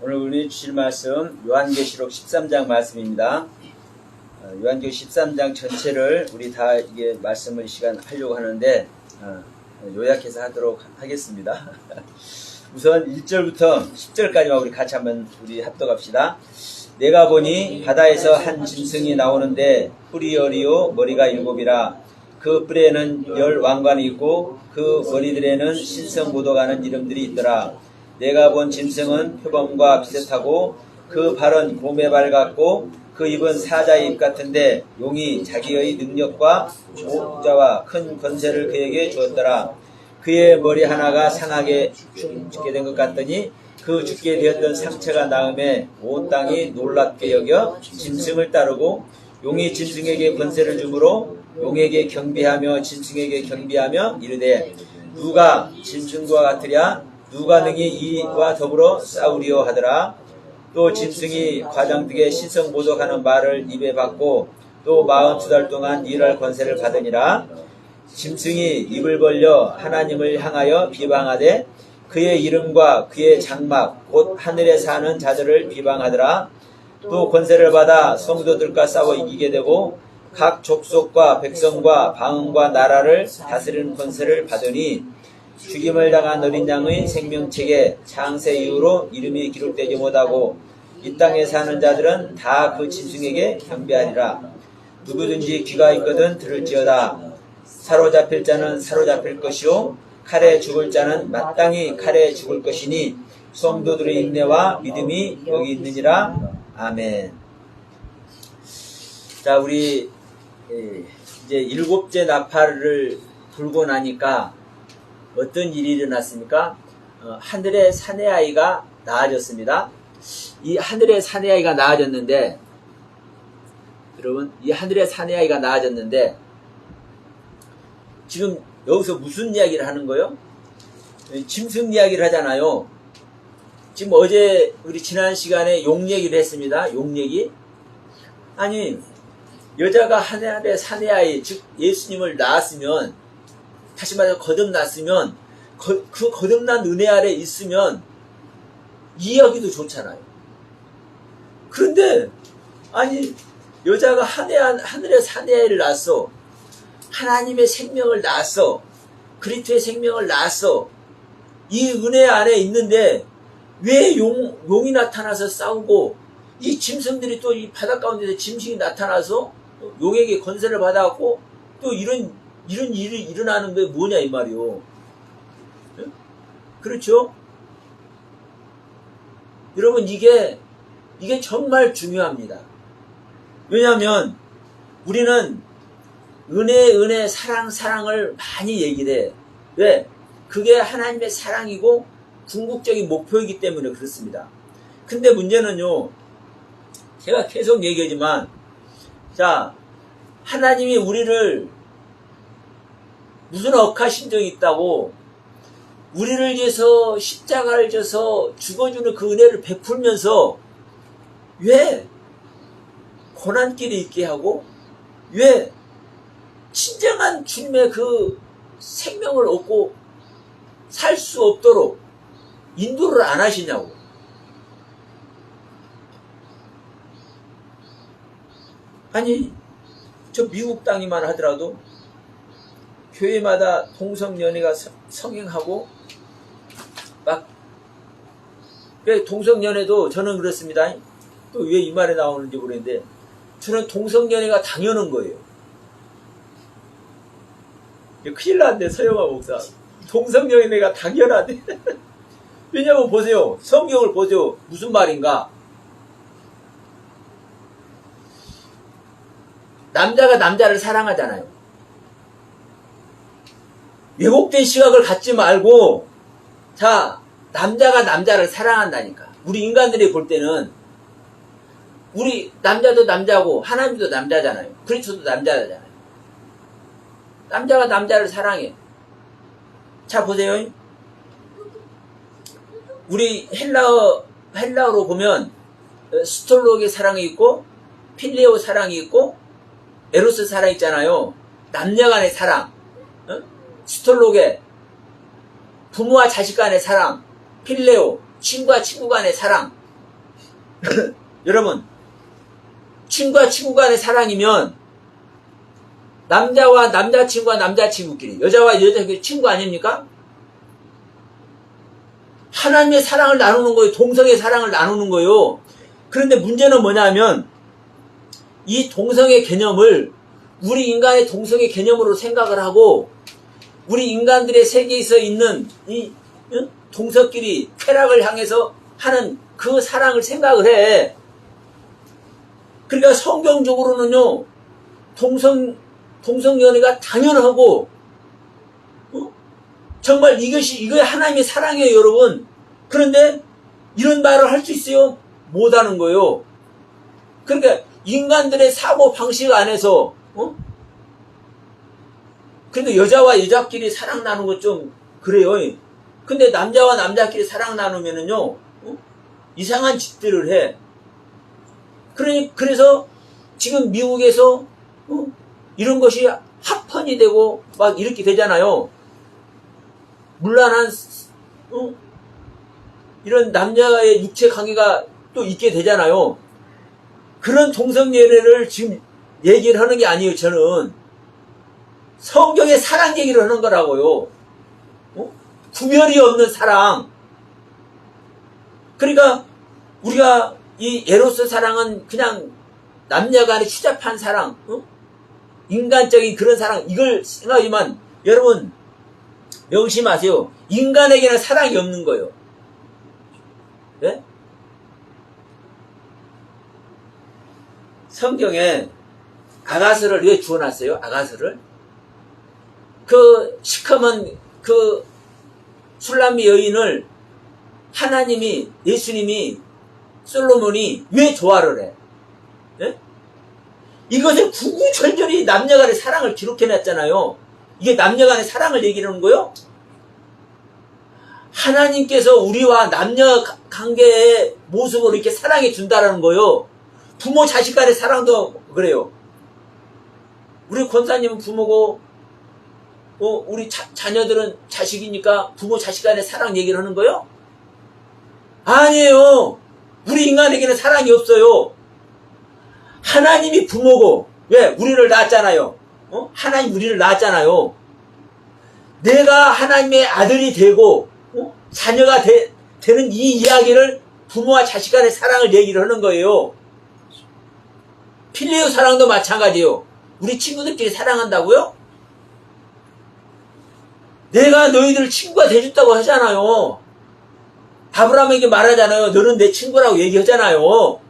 오늘 우리 주실 말씀 요한계시록 13장 말씀입니다. 요한계시록 13장 전체를 우리 다 이게 말씀을 이 시간 하려고 하는데 요약해서 하도록 하겠습니다. 우선 1절부터 10절까지만 우리 같이 한번 우리 합독합시다. 내가 보니 바다에서 한 짐승이 나오는데 뿔이 열이요 머리가 일곱이라. 그 뿔에는 10왕관이 있고 그 머리들에는 신성모독하는 이름들이 있더라. 내가 본 짐승은 표범과 비슷하고 그 발은 곰의 발 같고 그 입은 사자의 입 같은데 용이 자기의 능력과 목자와 큰 권세를 그에게 주었더라. 그의 머리 하나가 상하게 죽게 된 것 같더니 그 죽게 되었던 상처가 나음에 온 땅이 놀랍게 여겨 짐승을 따르고 용이 짐승에게 권세를 주므로 용에게 경배하며 짐승에게 경배하며 이르되 누가 짐승과 같으랴 누가 능히 이와 더불어 싸우리요 하더라. 또 짐승이 과장되게 신성모독하는 말을 입에 받고 또 42달 동안 일할 권세를 받으니라. 짐승이 입을 벌려 하나님을 향하여 비방하되 그의 이름과 그의 장막 곧 하늘에 사는 자들을 비방하더라. 또 권세를 받아 성도들과 싸워 이기게 되고 각 족속과 백성과 방언과 나라를 다스리는 권세를 받으니 죽임을 당한 어린 양의 생명책에 창세 이후로 이름이 기록되지 못하고 이 땅에 사는 자들은 다 그 짐승에게 경배하리라. 누구든지 귀가 있거든 들을지어다. 사로잡힐 자는 사로잡힐 것이요 칼에 죽을 자는 마땅히 칼에 죽을 것이니 성도들의 인내와 믿음이 여기 있느니라. 아멘. 자, 우리 이제 7째 나팔을 불고 나니까 어떤 일이 일어났습니까? 하늘의 사내아이가 나아졌습니다. 이 하늘의 사내아이가 나아졌는데, 여러분, 이 하늘의 사내아이가 나아졌는데, 지금 여기서 무슨 이야기를 하는 거예요? 짐승 이야기를 하잖아요. 지금 어제 우리 지난 시간에 용 얘기를 했습니다. 용 얘기. 아니, 여자가 하늘의 사내아이, 즉 예수님을 낳았으면, 다시 말해서 거듭났으면 그 거듭난 은혜 아래 있으면 이야기도 좋잖아요. 그런데 아니 여자가 하늘의 사내아이를 낳았어. 하나님의 생명을 낳았어. 그리스도의 생명을 낳았어. 이 은혜 안에 있는데 왜 용이 나타나서 싸우고 이 짐승들이 또 이 바다 가운데서 짐승이 나타나서 용에게 권세를 받아갖고 또 이런 일이 일어나는 게 뭐냐 이 말이요. 그렇죠? 여러분 이게 정말 중요합니다. 왜냐하면 우리는 은혜 사랑을 많이 얘기를 해. 왜? 그게 하나님의 사랑이고 궁극적인 목표이기 때문에 그렇습니다. 근데 문제는요, 제가 계속 얘기하지만, 자, 하나님이 우리를 무슨 억하신 적이 있다고 우리를 위해서 십자가를 져서 죽어주는 그 은혜를 베풀면서 왜 고난길이 있게 하고 왜 진정한 주님의 그 생명을 얻고 살 수 없도록 인도를 안 하시냐고. 아니 저 미국 땅이만 하더라도 교회마다 동성연애가 성행하고 막 동성연애도 저는 그렇습니다. 또 왜 이 말이 나오는지 모르겠는데 저는 동성연애가 당연한 거예요. 큰일 났네 서영아 목사. 동성연애가 당연하대. 왜냐면 보세요. 성경을 보세요. 무슨 말인가. 남자가 남자를 사랑하잖아요. 왜곡된 시각을 갖지 말고, 자, 남자가 남자를 사랑한다니까. 우리 인간들이 볼 때는, 우리 남자도 남자고, 하나님도 남자잖아요. 그리스도도 남자잖아요. 남자가 남자를 사랑해. 자, 보세요. 우리 헬라어로 보면, 스톨록의 사랑이 있고, 필레오 사랑이 있고, 에로스 사랑이 있잖아요. 남녀 간의 사랑. 스톨록의 부모와 자식 간의 사랑, 필레오, 친구와 친구 간의 사랑, 여러분, 친구와 친구 간의 사랑이면 남자와 남자친구와 남자친구끼리, 여자와 여자끼리 친구 아닙니까? 하나님의 사랑을 나누는 거예요. 동성의 사랑을 나누는 거예요. 그런데 문제는 뭐냐면 이 동성의 개념을 우리 인간의 동성의 개념으로 생각을 하고 우리 인간들의 세계에서 있는 이 동성끼리 쾌락을 향해서 하는 그 사랑을 생각을 해. 그러니까 성경적으로는요, 동성연애가 당연하고, 정말 이거야 하나님의 사랑이에요, 여러분. 그런데 이런 말을 할 수 있어요? 못하는 거예요. 그러니까 인간들의 사고 방식 안에서, 그래도 여자와 여자끼리 사랑 나누는 거 좀 그래요. 근데 남자와 남자끼리 사랑 나누면은요, 이상한 짓들을 해. 그래서 지금 미국에서 이런 것이 합헌이 되고 막 이렇게 되잖아요. 물란한 이런 남자의 육체 관계가 또 있게 되잖아요. 그런 동성연애를 지금 얘기를 하는 게 아니에요. 저는 성경의 사랑 얘기를 하는 거라고요. 구별이 없는 사랑. 그러니까 우리가 이 에로스 사랑은 그냥 남녀 간의 추잡한 사랑, 인간적인 그런 사랑, 이걸 생각하지만 여러분 명심하세요. 인간에게는 사랑이 없는 거예요. 네? 성경에 아가서를 왜 주어놨어요? 아가서를? 그 시커먼 그 술람미 여인을 하나님이, 예수님이, 솔로몬이 왜 조화를 해? 네? 이것을 구구절절히 남녀간의 사랑을 기록해놨잖아요. 이게 남녀간의 사랑을 얘기하는 거요? 하나님께서 우리와 남녀 관계의 모습으로 이렇게 사랑해 준다라는 거요. 부모 자식 간의 사랑도 그래요. 우리 권사님은 부모고, 우리 자녀들은 자식이니까 부모 자식 간의 사랑 얘기를 하는 거요? 아니에요. 우리 인간에게는 사랑이 없어요. 하나님이 부모고, 왜? 우리를 낳았잖아요. 하나님 우리를 낳았잖아요. 내가 하나님의 아들이 되고, 자녀가 되는 이 이야기를 부모와 자식 간의 사랑을 얘기를 하는 거예요. 필레오 사랑도 마찬가지예요. 우리 친구들끼리 사랑한다고요? 내가 너희들 친구가 돼줬다고 하잖아요. 아브라함에게 말하잖아요. 너는 내 친구라고 얘기하잖아요.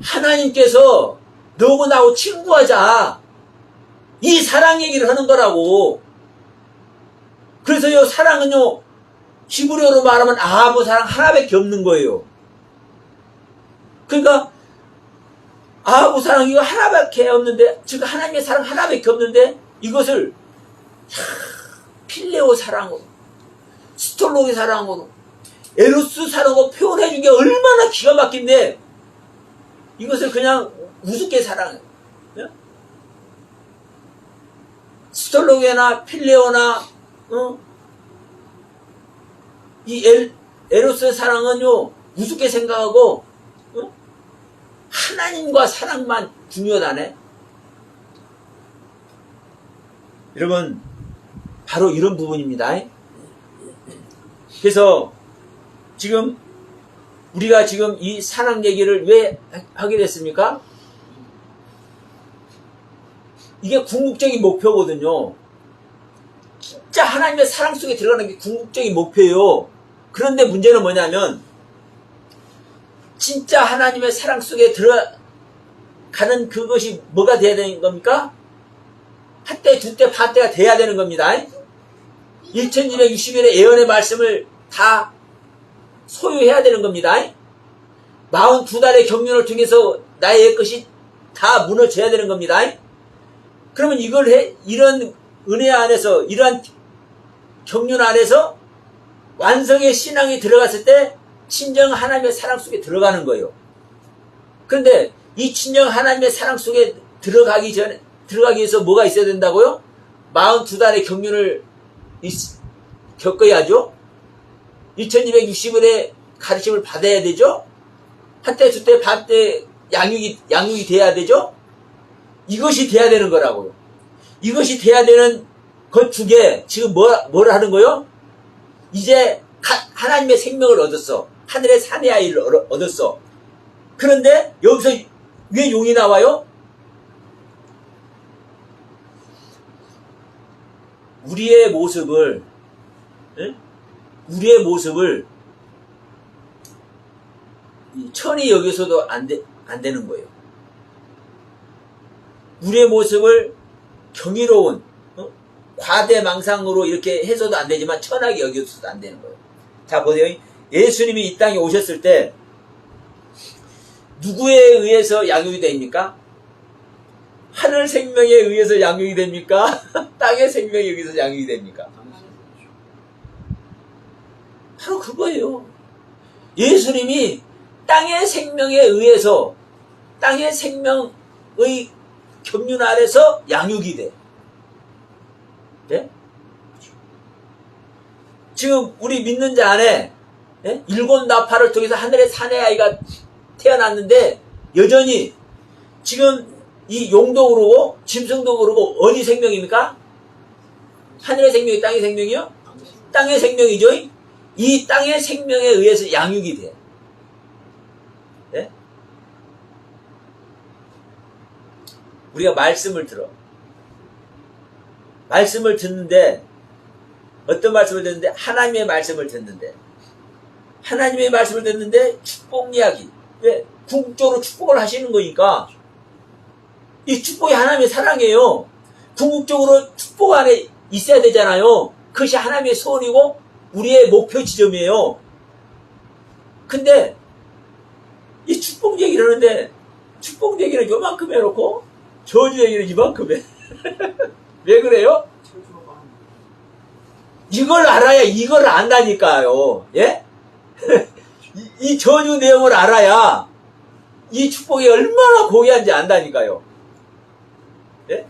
하나님께서 너하고 나하고 친구하자. 이 사랑 얘기를 하는 거라고. 그래서요, 사랑은요, 히브리어로 말하면 아부 사랑 하나밖에 없는 거예요. 그러니까 아부 사랑 이거 하나밖에 없는데, 즉 하나님의 사랑 하나밖에 없는데 이것을 필레오 사랑으로, 스톨로의 사랑으로, 에로스 사랑으로 표현해 준 게 얼마나 기가 막힌데 이것을 그냥 우습게 사랑해요. 스톨로게나 필레오나 이 에로스의 사랑은요 우습게 생각하고 하나님과 사랑만 중요하다네. 여러분 바로 이런 부분입니다. 그래서 지금 우리가 지금 이 사랑 얘기를 왜 하게 됐습니까? 이게 궁극적인 목표거든요. 진짜 하나님의 사랑 속에 들어가는 게 궁극적인 목표예요. 그런데 문제는 뭐냐면 진짜 하나님의 사랑 속에 들어가는 그것이 뭐가 돼야 되는 겁니까? 한때, 두때, 반때가 돼야 되는 겁니다. 1260일의 예언의 말씀을 다 소유해야 되는 겁니다. 42달의 경륜을 통해서 나의 것이 다 무너져야 되는 겁니다. 그러면 이런 은혜 안에서, 이러한 경륜 안에서 완성의 신앙이 들어갔을 때 친정 하나님의 사랑 속에 들어가는 거예요. 그런데 이 친정 하나님의 사랑 속에 들어가기 위해서 뭐가 있어야 된다고요? 42달의 경륜을 겪어야죠. 1260일의 가르침을 받아야 되죠. 한때, 두때, 반때 양육이 돼야 되죠? 이것이 돼야 되는 거라고요. 이것이 돼야 되는 것 중에 지금 뭘 하는 거요? 이제 하나님의 생명을 얻었어. 하늘의 사내 아이를 얻었어. 그런데 여기서 왜 용이 나와요? 우리의 모습을 천히 여기서도 안 되는 거예요. 우리의 모습을 경이로운 과대망상으로 이렇게 해서도 안 되지만 천하게 여겨서도 안 되는 거예요. 자, 보세요. 예수님이 이 땅에 오셨을 때 누구에 의해서 양육이 됩니까? 하늘 생명에 의해서 양육이 됩니까? 땅의 생명에 의해서 양육이 됩니까? 바로 그거예요. 예수님이 땅의 생명에 의해서 땅의 생명의 경륜 아래서 양육이 돼. 네? 지금 우리 믿는 자 안에 일곱 나팔을 통해서 하늘의 사내 아이가 태어났는데 여전히 지금 이 용도 그러고 짐승도 그러고 어디 생명입니까? 하늘의 생명이 땅의 생명이요? 땅의 생명이죠. 이 땅의 생명에 의해서 양육이 돼. 네? 우리가 말씀을 들어. 말씀을 듣는데 어떤 말씀을 듣는데 하나님의 말씀을 듣는데 하나님의 말씀을 듣는데 축복 이야기. 왜? 궁극적으로 축복을 하시는 거니까 이 축복이 하나님의 사랑이에요. 궁극적으로 축복 안에 있어야 되잖아요. 그것이 하나님의 소원이고 우리의 목표 지점이에요. 근데 이 축복 얘기를 하는데 축복 얘기는 요만큼 해놓고 저주 얘기는 이만큼 해. 왜 그래요? 이걸 알아야 이걸 안다니까요. 예? 이 저주 내용을 알아야 이 축복이 얼마나 고귀한지 안다니까요. 예?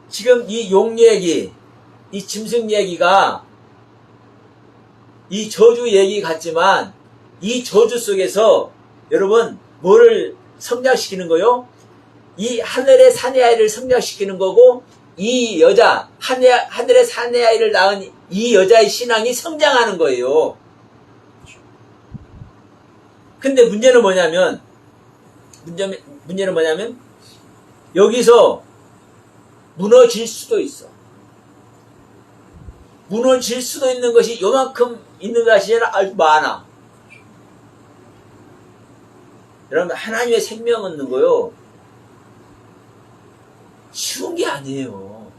지금 이 용 얘기, 이 짐승 얘기가 이 저주 얘기 같지만 이 저주 속에서 여러분 뭐를 성장시키는 거요? 이 하늘의 사내 아이를 성장시키는 거고 이 여자 하늘의 사내 아이를 낳은 이 여자의 신앙이 성장하는 거예요. 근데 문제는 뭐냐면 여기서 무너질 수도 있어. 무너질 수도 있는 것이 요만큼 있는 것이 아주 많아. 여러분 하나님의 생명 얻는 거요 쉬운 게 아니에요.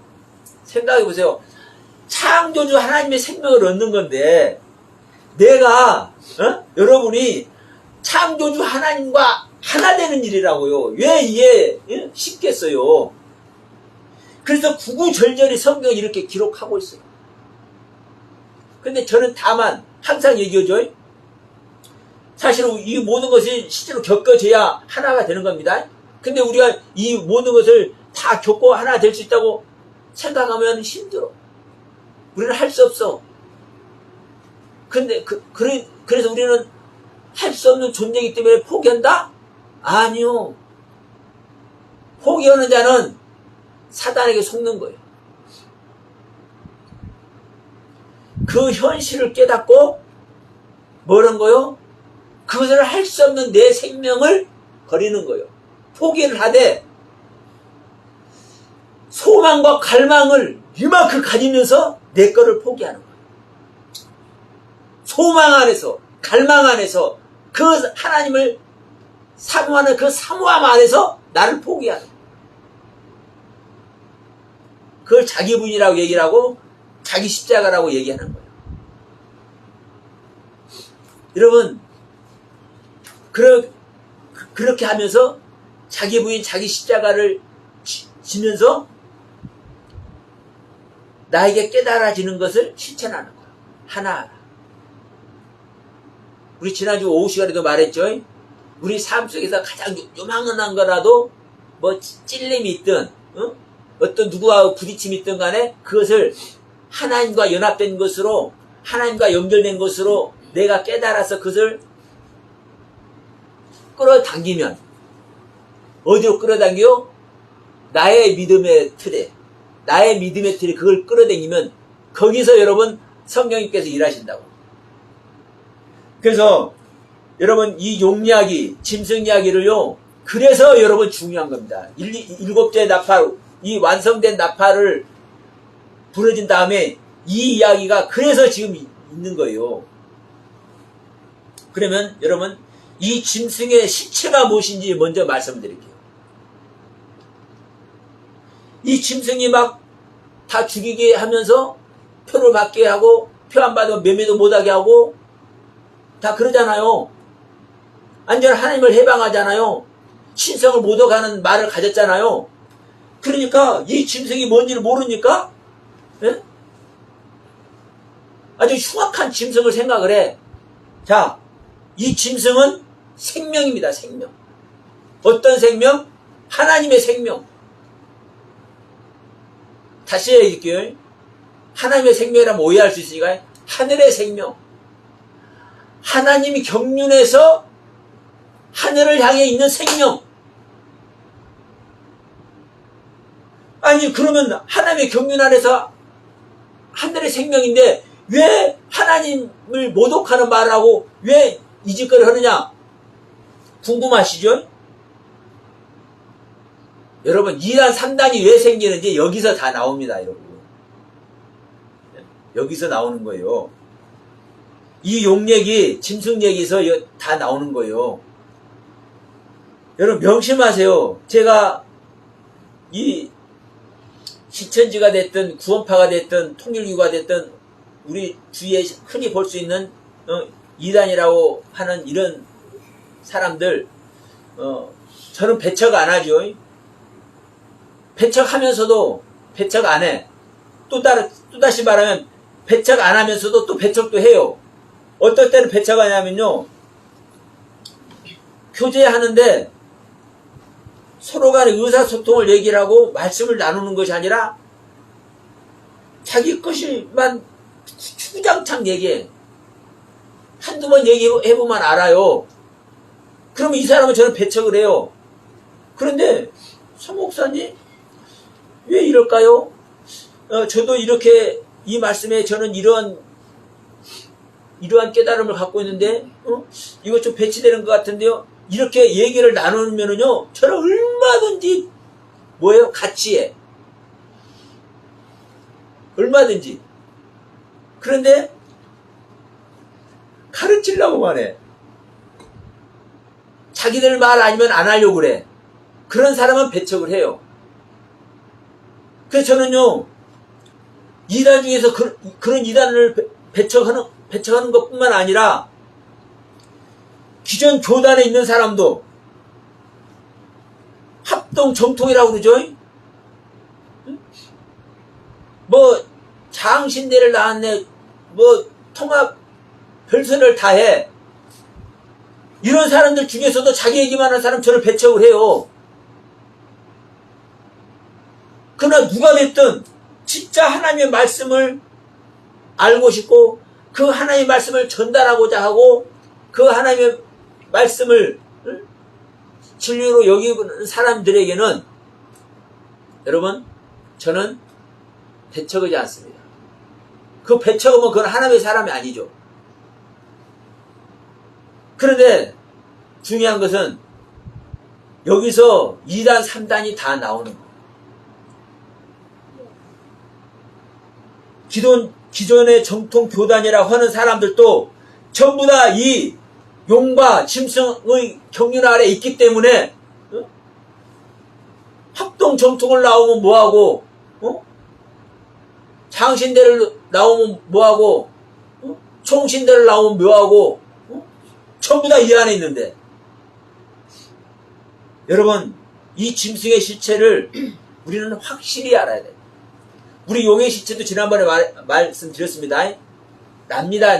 생각해 보세요. 창조주 하나님의 생명을 얻는 건데 내가 여러분이 창조주 하나님과 하나 되는 일이라고요. 왜 이게 쉽겠어요? 그래서 구구절절히 성경을 이렇게 기록하고 있어요. 근데 저는 다만 항상 얘기하죠. 사실은 이 모든 것이 실제로 겪어져야 하나가 되는 겁니다. 근데 우리가 이 모든 것을 다 겪고 하나 될 수 있다고 생각하면 힘들어. 우리는 할 수 없어. 근데 그래서 우리는 할 수 없는 존재이기 때문에 포기한다? 아니요. 포기하는 자는 사단에게 속는 거예요. 그 현실을 깨닫고 뭐라는 거요? 그것을 할 수 없는 내 생명을 버리는 거예요. 포기를 하되 소망과 갈망을 이만큼 가지면서 내 거를 포기하는 거예요. 소망 안에서 갈망 안에서 그 하나님을 사모하는 그 사모함 안에서 나를 포기하는 거예요. 그걸 자기 부인이라고 얘기를 하고 자기 십자가라고 얘기하는 거예요. 여러분 그렇게 하면서 자기 부인 자기 십자가를 지면서 나에게 깨달아지는 것을 실천하는 거예요. 하나하나. 우리 지난주 오후 시간에도 말했죠. 우리 삶 속에서 가장 요망한 거라도 뭐 찔림이 있든 어떤 누구와 부딪힘이 있든 간에 그것을 하나님과 연합된 것으로 하나님과 연결된 것으로 내가 깨달아서 그것을 끌어당기면 어디로 끌어당겨? 나의 믿음의 틀에, 나의 믿음의 틀에 그걸 끌어당기면 거기서 여러분 성령님께서 일하신다고. 그래서 여러분 이 용이야기, 짐승 이야기를요, 그래서 여러분 중요한 겁니다. 일곱째 나팔, 이 완성된 나팔을 부러진 다음에 이 이야기가 그래서 지금 있는 거예요. 그러면 여러분 이 짐승의 시체가 무엇인지 먼저 말씀드릴게요. 이 짐승이 막 다 죽이게 하면서 표를 받게 하고 표 안 받으면 매매도 못하게 하고 다 그러잖아요. 완전 하나님을 해방하잖아요. 신성을 모독하는 말을 가졌잖아요. 그러니까 이 짐승이 뭔지를 모르니까 예? 아주 흉악한 짐승을 생각을 해. 자, 이 짐승은 생명입니다. 생명. 어떤 생명? 하나님의 생명. 다시 얘기할게요. 하나님의 생명이라면 오해할 수 있으니까 하늘의 생명. 하나님이 경륜에서 하늘을 향해 있는 생명. 아니 그러면 하나님의 경륜 안에서 하늘의 생명인데 왜 하나님을 모독하는 말을 하고 왜 이 짓거리를 하느냐? 궁금하시죠? 여러분 2단 3단이 왜 생기는지 여기서 다 나옵니다. 여러분 여기서 나오는 거예요. 이 용얘기 짐승 얘기에서 다 나오는 거예요. 여러분 명심하세요. 제가 이 시천지가 됐든 구원파가 됐든 통일교가 됐든 우리 주위에 흔히 볼 수 있는 이단이라고 하는 이런 사람들 저는 배척 안 하죠. 배척하면서도 배척 안 해. 또다시 말하면 배척 안 하면서도 또 배척도 해요. 어떨 때는 배척하냐면요. 교제하는데 서로 간에 의사소통을 얘기를 하고 말씀을 나누는 것이 아니라 자기 것이만 주장창 얘기해. 한두 번 얘기해보면 알아요. 그러면 이 사람은 저는 배척을 해요. 그런데 서 목사님 왜 이럴까요? 저도 이렇게 이 말씀에 저는 이러한 깨달음을 갖고 있는데 이거 좀 배치되는 것 같은데요. 이렇게 얘기를 나누면은요, 저는 얼마든지 뭐예요? 같이 해. 얼마든지. 그런데 가르치려고만 해. 자기들 말 아니면 안 하려고 그래. 그런 사람은 배척을 해요. 그래서 저는요, 이단 중에서 그런 이단을 배척하는 것뿐만 아니라 기존 교단에 있는 사람도 합동 정통이라고 그러죠. 뭐 장신대를 나왔네, 뭐 통합 별선을 다 해. 이런 사람들 중에서도 자기 얘기만 하는 사람 저를 배척을 해요. 그러나 누가 됐든 진짜 하나님의 말씀을 알고 싶고 그 하나님의 말씀을 전달하고자 하고 그 하나님의 말씀을 진리로 여기는 사람들에게는 여러분 저는 배척하지 않습니다. 그 배척하면 그건 하나님의 사람이 아니죠. 그런데 중요한 것은 여기서 2단 3단이 다 나오는 거예요. 기존의 정통 교단이라고 하는 사람들도 전부 다 이 용과 짐승의 경륜 아래 있기 때문에 합동 정통을 나오면 뭐하고 장신대를 나오면 뭐하고 총신대를 나오면 뭐하고 전부 다 이 안에 있는데 여러분 이 짐승의 실체를 우리는 확실히 알아야 돼요. 우리 용의 실체도 지난번에 말씀드렸습니다. 납니다.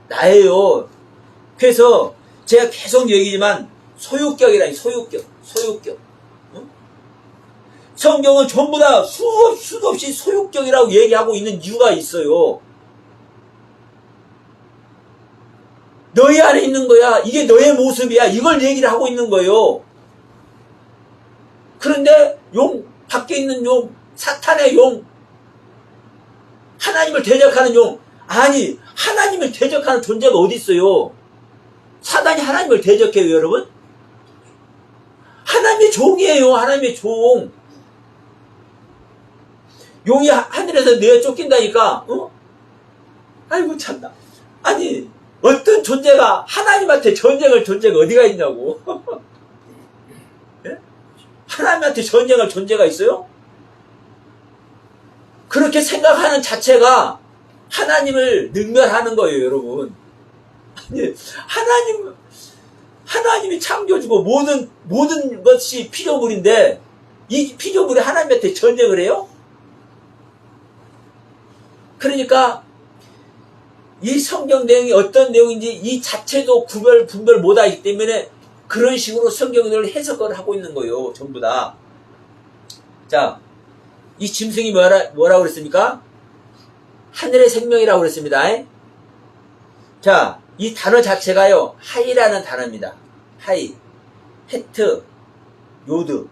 나예요. 그래서 제가 계속 얘기지만 소유격이라니 소유격. 성경은 전부 다 수도 없이 소유격이라고 얘기하고 있는 이유가 있어요. 너희 안에 있는 거야. 이게 너의 모습이야. 이걸 얘기를 하고 있는 거예요. 그런데 용, 밖에 있는 용, 사탄의 용, 하나님을 대적하는 용, 아니 하나님을 대적하는 존재가 어디 있어요? 사단이 하나님을 대적해요, 여러분? 하나님의 종이에요. 하나님의 종. 용이 하늘에서 내어 쫓긴다니까. 어? 아이고 참나. 아니 어떤 존재가 하나님한테 전쟁할 존재가 어디가 있냐고. 예? 하나님한테 전쟁할 존재가 있어요? 그렇게 생각하는 자체가 하나님을 능멸하는 거예요, 여러분. 아니, 하나님이 창조주고 모든 것이 피조물인데, 이 피조물이 하나님한테 전쟁을 해요? 그러니까, 이 성경 내용이 어떤 내용인지 이 자체도 분별 못하기 때문에 그런 식으로 성경을 해석을 하고 있는 거예요, 전부 다. 자, 이 짐승이 뭐라고 그랬습니까? 하늘의 생명이라고 그랬습니다. 자, 이 단어 자체가요, 하이라는 단어입니다. 하이, 헤트, 요드,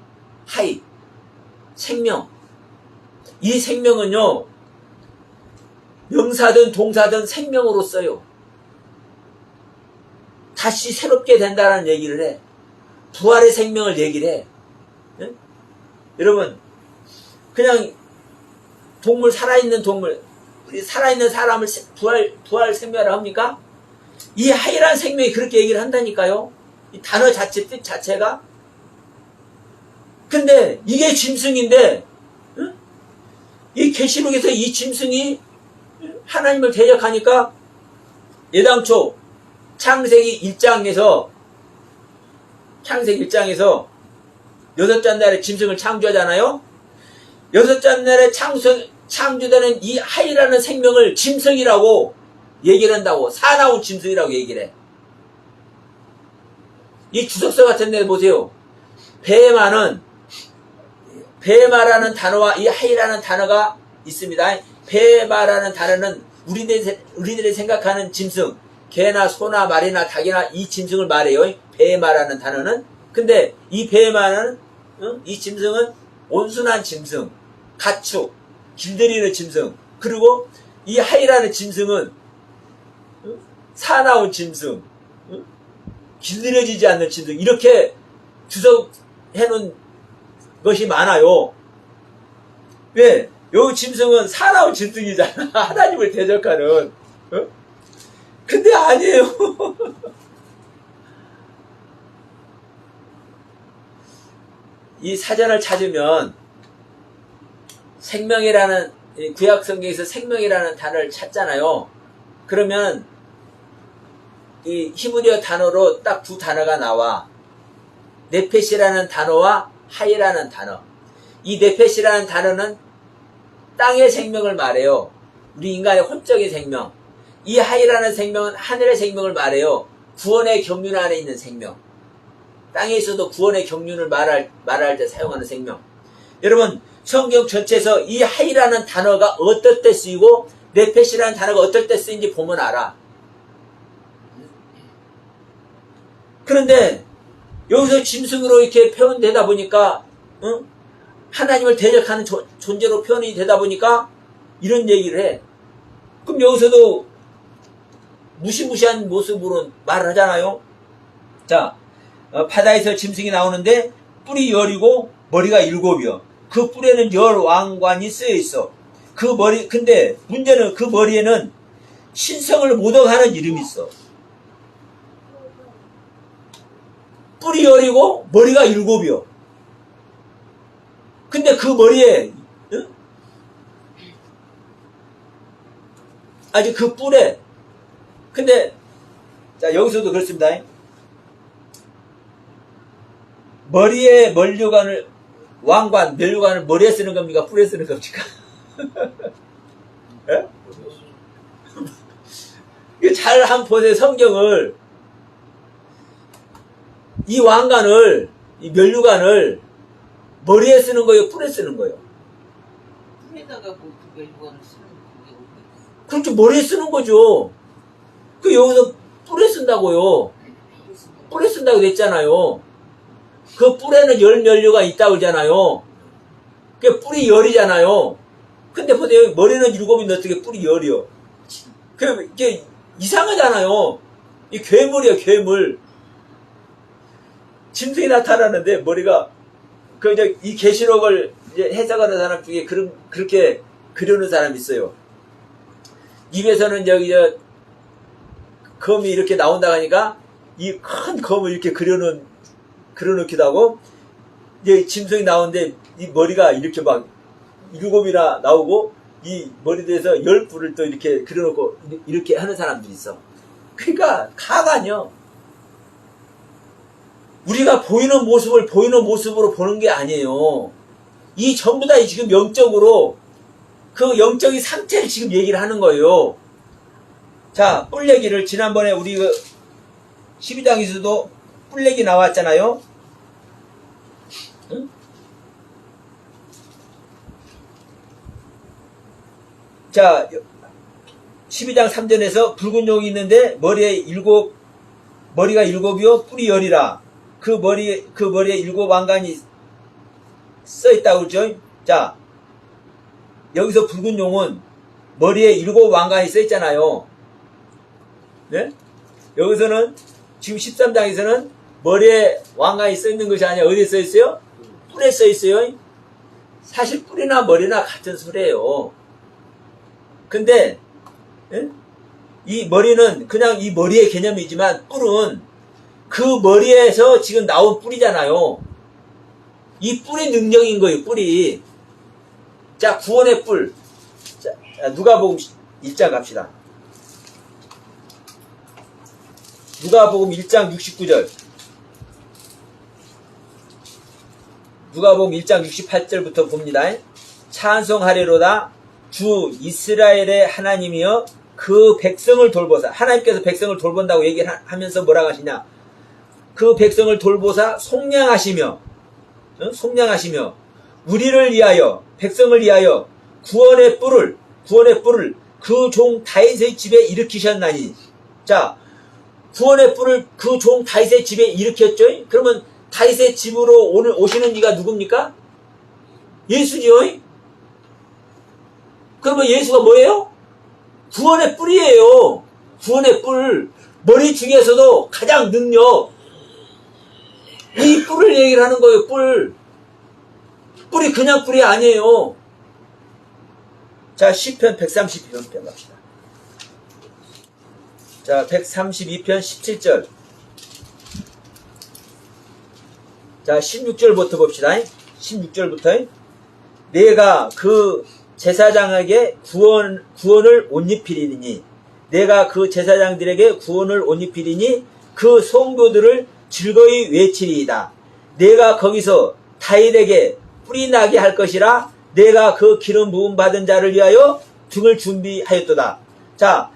하이, 생명. 이 생명은요, 명사든 동사든 생명으로 써요. 다시 새롭게 된다는 얘기를 해. 부활의 생명을 얘기를 해. 네? 여러분, 그냥 동물, 살아있는 동물, 살아있는 사람을 부활 생명이라고 합니까? 이 하이라는 생명이 그렇게 얘기를 한다니까요. 이 단어 자체, 뜻 자체가. 근데 이게 짐승인데, 응? 이 계시록에서 이 짐승이 하나님을 대적하니까 예당초 창세기 1장에서 여섯째 날에 짐승을 창조하잖아요. 여섯째 날에 창조되는 이 하이라는 생명을 짐승이라고 얘기를 한다고. 사나운 짐승이라고 얘기를 해. 이 주석서 같은 데 보세요. 배마라는 단어와 이 하이라는 단어가 있습니다. 배마라는 단어는 우리들이 생각하는 짐승, 개나 소나 말이나 닭이나 이 짐승을 말해요. 배마라는 단어는. 근데 이 배마는, 이 짐승은 온순한 짐승, 가축, 길들이는 짐승, 그리고 이 하이라는 짐승은 사나운 짐승, 길들여지지 않는 짐승, 이렇게 주석해 놓은 것이 많아요. 왜? 요 짐승은 사나운 짐승이잖아. 하나님을 대적하는. 근데 아니에요. 이 사전을 찾으면 생명이라는, 구약 성경에서 생명이라는 단어를 찾잖아요. 그러면 이 히브리어 단어로 딱 두 단어가 나와. 네펫이라는 단어와 하이라는 단어. 이 네펫이라는 단어는 땅의 생명을 말해요. 우리 인간의 혼적인 생명. 이 하이라는 생명은 하늘의 생명을 말해요. 구원의 경륜 안에 있는 생명. 땅에서도 구원의 경륜을 말할 때 사용하는 생명. 여러분, 성경 전체에서 이 하이라는 단어가 어떨 때 쓰이고 네펫이라는 단어가 어떨 때 쓰인지 보면 알아. 그런데 여기서 짐승으로 이렇게 표현되다 보니까, 하나님을 대적하는 존재로 표현이 되다 보니까 이런 얘기를 해. 그럼 여기서도 무시무시한 모습으로 말을 하잖아요. 자, 바다에서 짐승이 나오는데 뿔이 10이고 머리가 7이요. 그 뿔에는 10왕관이 쓰여 있어. 근데 문제는 그 머리에는 신성을 모독하는 이름이 있어. 뿔이 10이고 머리가 7이요. 근데 그 머리에, 아직 그 뿔에, 근데, 자, 여기서도 그렇습니다. 머리에 면류관을, 면류관을 머리에 쓰는 겁니까? 뿔에 쓰는 겁니까? 잘 한번 보세요, 성경을. 이 왕관을, 이 면류관을 머리에 쓰는 거예요? 뿔에 쓰는 거예요? 뿔에다가 뭐 그 멸관을 쓰는 게 어디 있어? 그렇죠. 머리에 쓰는 거죠. 그 여기서 뿔에 쓴다고요. 뿔에 쓴다고 그랬잖아요. 그 뿔에는 열 면류가 있다고 그러잖아요. 그 뿔이 열이잖아요. 근데 보세요. 머리는 7인데 어떻게 뿔이 열이요? 이게 이상하잖아요. 이 괴물이에요, 괴물. 짐승이 나타나는데 머리가 이 계시록을 이제 해석하는 사람 중에 그렇게 그려놓은 사람이 있어요. 입에서는 검이 이렇게 나온다 하니까 이 큰 검을 이렇게 그려놓기도 하고, 이제 짐승이 나오는데 이 머리가 이렇게 막 7이나 나오고, 이 머리에서 10뿔을 또 이렇게 그려놓고 이렇게 하는 사람들이 있어. 그러니까 가관이요. 우리가 보이는 모습을 보이는 모습으로 보는 게 아니에요. 이 전부 다 지금 영적으로 그 영적인 상태를 지금 얘기를 하는 거예요. 자, 뿔 얘기를 지난번에 우리 12장에서도 뿔 얘기 나왔잖아요. 응? 자, 12장 3절에서 붉은 용이 있는데 머리가 7이요 뿔이 10이라. 그 머리에 7 왕관이 써 있다고 그러죠. 자, 여기서 붉은 용은 머리에 7 왕관이 써 있잖아요. 네? 여기서는 지금 13장에서는 머리에 왕관이 써 있는 것이 아니라 어디에 써 있어요? 뿔에 써 있어요. 사실 뿔이나 머리나 같은 소리예요. 근데 이 머리는 그냥 이 머리의 개념이지만 뿔은 그 머리에서 지금 나온 뿔이잖아요. 이 뿔이 능력인 거예요. 뿔이. 자, 구원의 뿔. 자, 누가복음 1장 갑시다. 누가복음 1장 69절. 누가복음 1장 68절부터 봅니다. 찬송하리로다 주 이스라엘의 하나님이여 그 백성을 돌보사. 하나님께서 백성을 돌본다고 얘기를 하면서 뭐라고 하시냐. 그 백성을 돌보사 속량하시며 우리를 위하여 백성을 위하여 구원의 뿔을 그 종 다윗의 집에 일으키셨나니. 자, 구원의 뿔을 그 종 다윗의 집에 일으켰죠. 그러면 다윗의 집으로 오늘 오시는 이가 누굽니까? 예수죠. 그러면 예수가 뭐예요? 구원의 뿔이에요. 구원의 뿔. 머리 중에서도 가장 능력. 이 뿔을 얘기를 하는 거예요. 뿔. 뿔이 그냥 뿔이 아니에요. 자, 시편 132편 갑시다. 자, 132편 17절. 자, 16절부터 봅시다. 16절부터. 내가 그 제사장에게 구원을 옷 입히리니, 내가 그 제사장들에게 구원을 옷 입히리니 그 성도들을 즐거이 외치리이다. 내가 거기서 다윗에게 뿔이 나게 할 것이라. 내가 그 기름 부음 받은 자를 위하여 등을 준비하였도다. 자,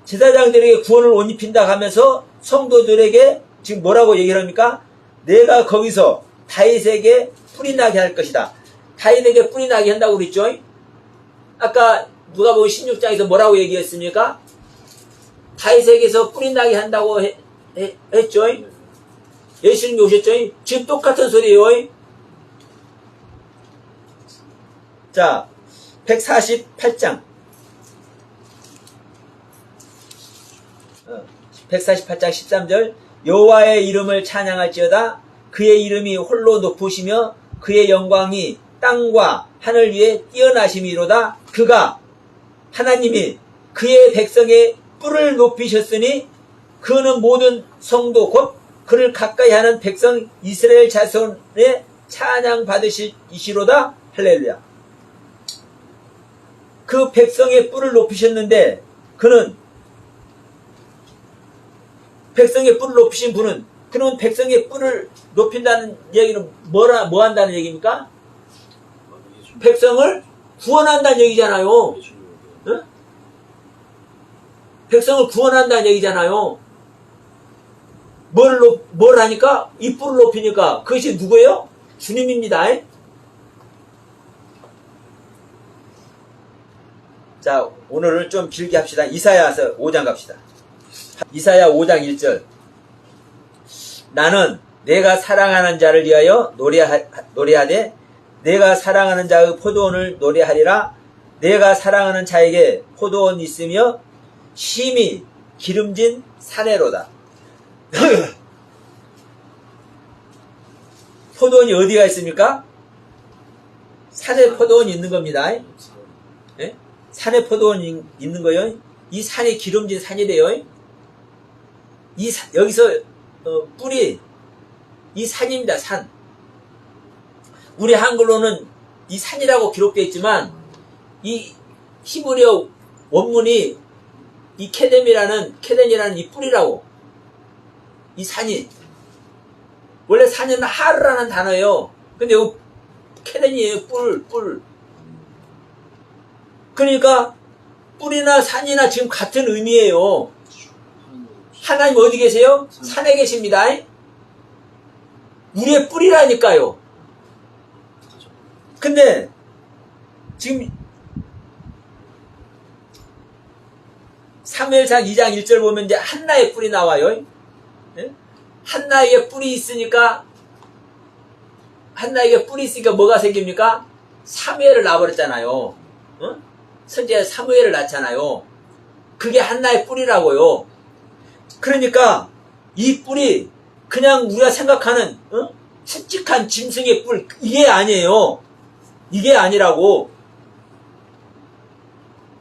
제사장들에게 구원을 옷 입힌다 하면서 성도들에게 지금 뭐라고 얘기를 합니까? 내가 거기서 다윗에게 뿔이 나게 할 것이다. 다윗에게 뿔이 나게 한다고 그랬죠? 아까 누가복음 16장에서 뭐라고 얘기했습니까? 다윗에게서 뿔이 나게 한다고 했죠? 예수님이 오셨죠? 지금 똑같은 소리예요. 자, 148장 13절. 여호와의 이름을 찬양할지어다. 그의 이름이 홀로 높으시며 그의 영광이 땅과 하늘 위에 뛰어나심이로다. 그가 하나님이 그의 백성의 뿔을 높이셨으니 그는 모든 성도 곧 그를 가까이 하는 백성 이스라엘 자손의 찬양 받으시로다. 할렐루야. 그 백성의 뿔을 높이셨는데, 그는 백성의 뿔을 높이신 분은, 그는 백성의 뿔을 높인다는 얘기는 뭐 한다는 얘기입니까? 백성을 구원한다는 얘기잖아요. 응? 백성을 구원한다는 얘기잖아요. 뭘 하니까? 이 뿔을 높이니까. 그것이 누구예요? 주님입니다. 자, 오늘은 좀 길게 합시다. 이사야서 5장 갑시다. 이사야 5장 1절. 나는 내가 사랑하는 자를 위하여 노래하되 내가 사랑하는 자의 포도원을 노래하리라. 내가 사랑하는 자에게 포도원이 있으며 심히 기름진 사내로다. 포도원이 어디가 있습니까? 산에 포도원이 있는 겁니다. 예? 산에 포도원이 있는 거요. 이 산이 기름진 산이래요. 여기서 뿔이 이 산입니다. 산. 우리 한글로는 이 산이라고 기록되어 있지만 이 히브리어 원문이 이 케덴이라는 이 뿔이라고. 이 산이 원래 산은 하르라는 단어예요. 근데 이거 케덴이에요. 뿔. 그러니까 뿔이나 산이나 지금 같은 의미예요. 하나님 어디 계세요? 산에 계십니다. 우리의 뿔이라니까요. 근데 지금 사무엘상 2장 1절 보면 이제 한나의 뿔이 나와요. 한나에게 뿔이 있으니까 뭐가 생깁니까? 사무엘을 낳아버렸잖아요. 선지자 사무엘을 낳잖아요. 그게 한나의 뿔이라고요. 그러니까 이 뿔이 그냥 우리가 생각하는 굵직한 짐승의 뿔, 이게 아니에요. 이게 아니라고.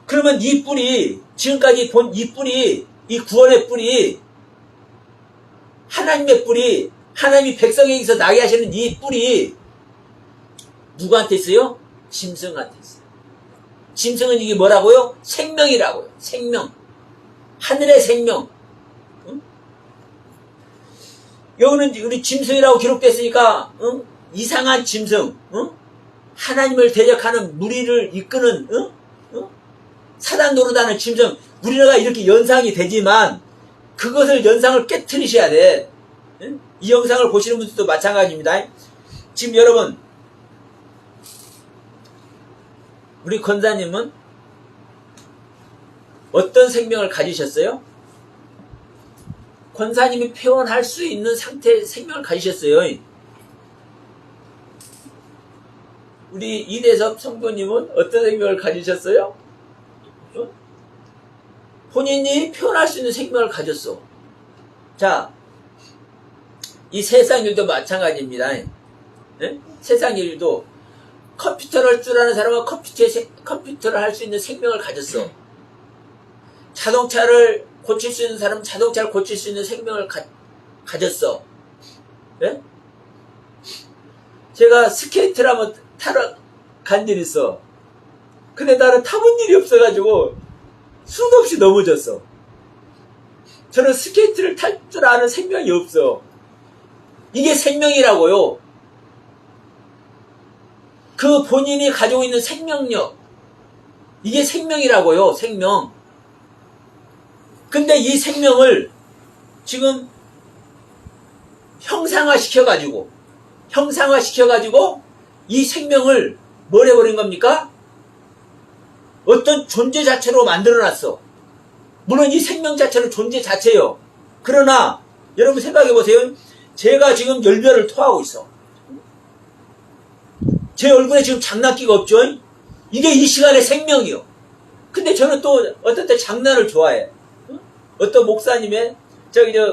그러면 이 뿔이 지금까지 본 이 뿔이, 이 구원의 뿔이, 하나님의 뿔이, 하나님이 백성에게서 나게 하시는 이 뿔이 누구한테 있어요? 짐승한테 있어요. 짐승은 이게 뭐라고요? 생명이라고요. 생명. 하늘의 생명. 여기는 우리 짐승이라고 기록됐으니까 이상한 짐승, 하나님을 대적하는 무리를 이끄는 사단 노릇하는 짐승. 우리나라가 이렇게 연상이 되지만 그것을 연상을 깨트리셔야 돼. 이 영상을 보시는 분들도 마찬가지입니다. 지금 여러분, 우리 권사님은 어떤 생명을 가지셨어요? 권사님이 표현할 수 있는 상태의 생명을 가지셨어요. 우리 이대섭 성도님은 어떤 생명을 가지셨어요? 본인이 표현할 수 있는 생명을 가졌어. 자, 이 세상 일도 마찬가지입니다. 네? 세상 일도 컴퓨터를 할 줄 아는 사람은 컴퓨터를 할 수 있는 생명을 가졌어. 자동차를 고칠 수 있는 사람은 자동차를 고칠 수 있는 생명을 가졌어. 네? 제가 스케이트를 한번 타러 간 일이 있어. 근데 나는 타본 일이 없어가지고 수도 없이 넘어졌어. 저는 스케이트를 탈 줄 아는 생명이 없어. 이게 생명이라고요. 그 본인이 가지고 있는 생명력, 이게 생명이라고요. 생명. 근데 이 생명을 지금 형상화 시켜가지고 이 생명을 뭘 해버린 겁니까? 어떤 존재 자체로 만들어놨어. 물론 이 생명 자체는 존재 자체예요. 그러나 여러분 생각해보세요. 제가 지금 열변을 토하고 있어. 제 얼굴에 지금 장난기가 없죠? 이게 이 시간의 생명이요. 근데 저는 또 어떤 때 장난을 좋아해. 어떤 목사님의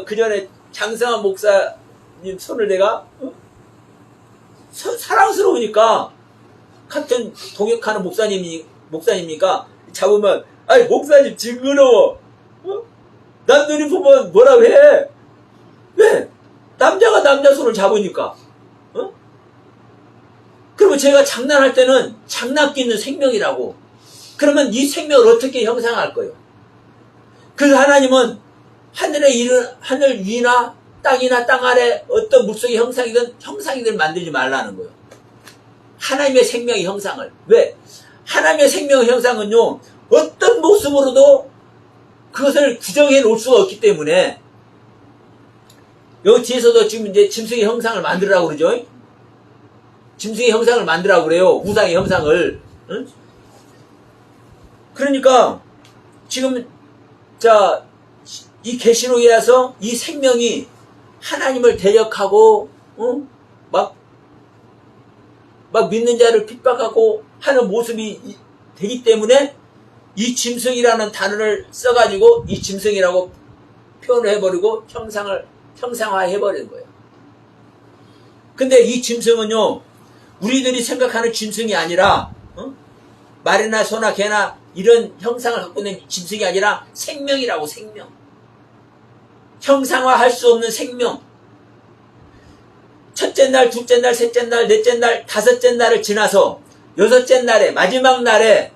그 전에 장성한 목사님 손을 내가 사랑스러우니까 같은 동역하는 목사님이니까 잡으면 아이 목사님 징그러워. 남들이 보면 뭐라고 해. 왜? 남자가 남자 손을 잡으니까. 그러면 제가 장난할 때는 장난기 있는 생명이라고. 그러면 이 생명을 어떻게 형상할 거예요? 그 하나님은 하늘 위나 땅이나 땅 아래 어떤 물속의 형상이든 만들지 말라는 거예요. 하나님의 생명의 형상을. 왜? 하나님의 생명의 형상은요, 어떤 모습으로도 그것을 규정해 놓을 수가 없기 때문에, 여기 뒤에서도 지금 이제 짐승의 형상을 만들으라고 그러죠? 짐승의 형상을 만들라고 그래요. 우상의 형상을. 응? 그러니까 지금 자 이 계시록이라서 이 생명이 하나님을 대적하고 막 믿는 자를 핍박하고 하는 모습이 되기 때문에 이 짐승이라는 단어를 써가지고 이 짐승이라고 표현을 해버리고 형상화해버린 거예요. 근데 이 짐승은요, 우리들이 생각하는 짐승이 아니라 말이나 소나 개나 이런 형상을 갖고 있는 짐승이 아니라 생명이라고. 생명. 형상화할 수 없는 생명. 첫째 날, 둘째 날, 셋째 날, 넷째 날, 다섯째 날을 지나서 여섯째 날에 마지막 날에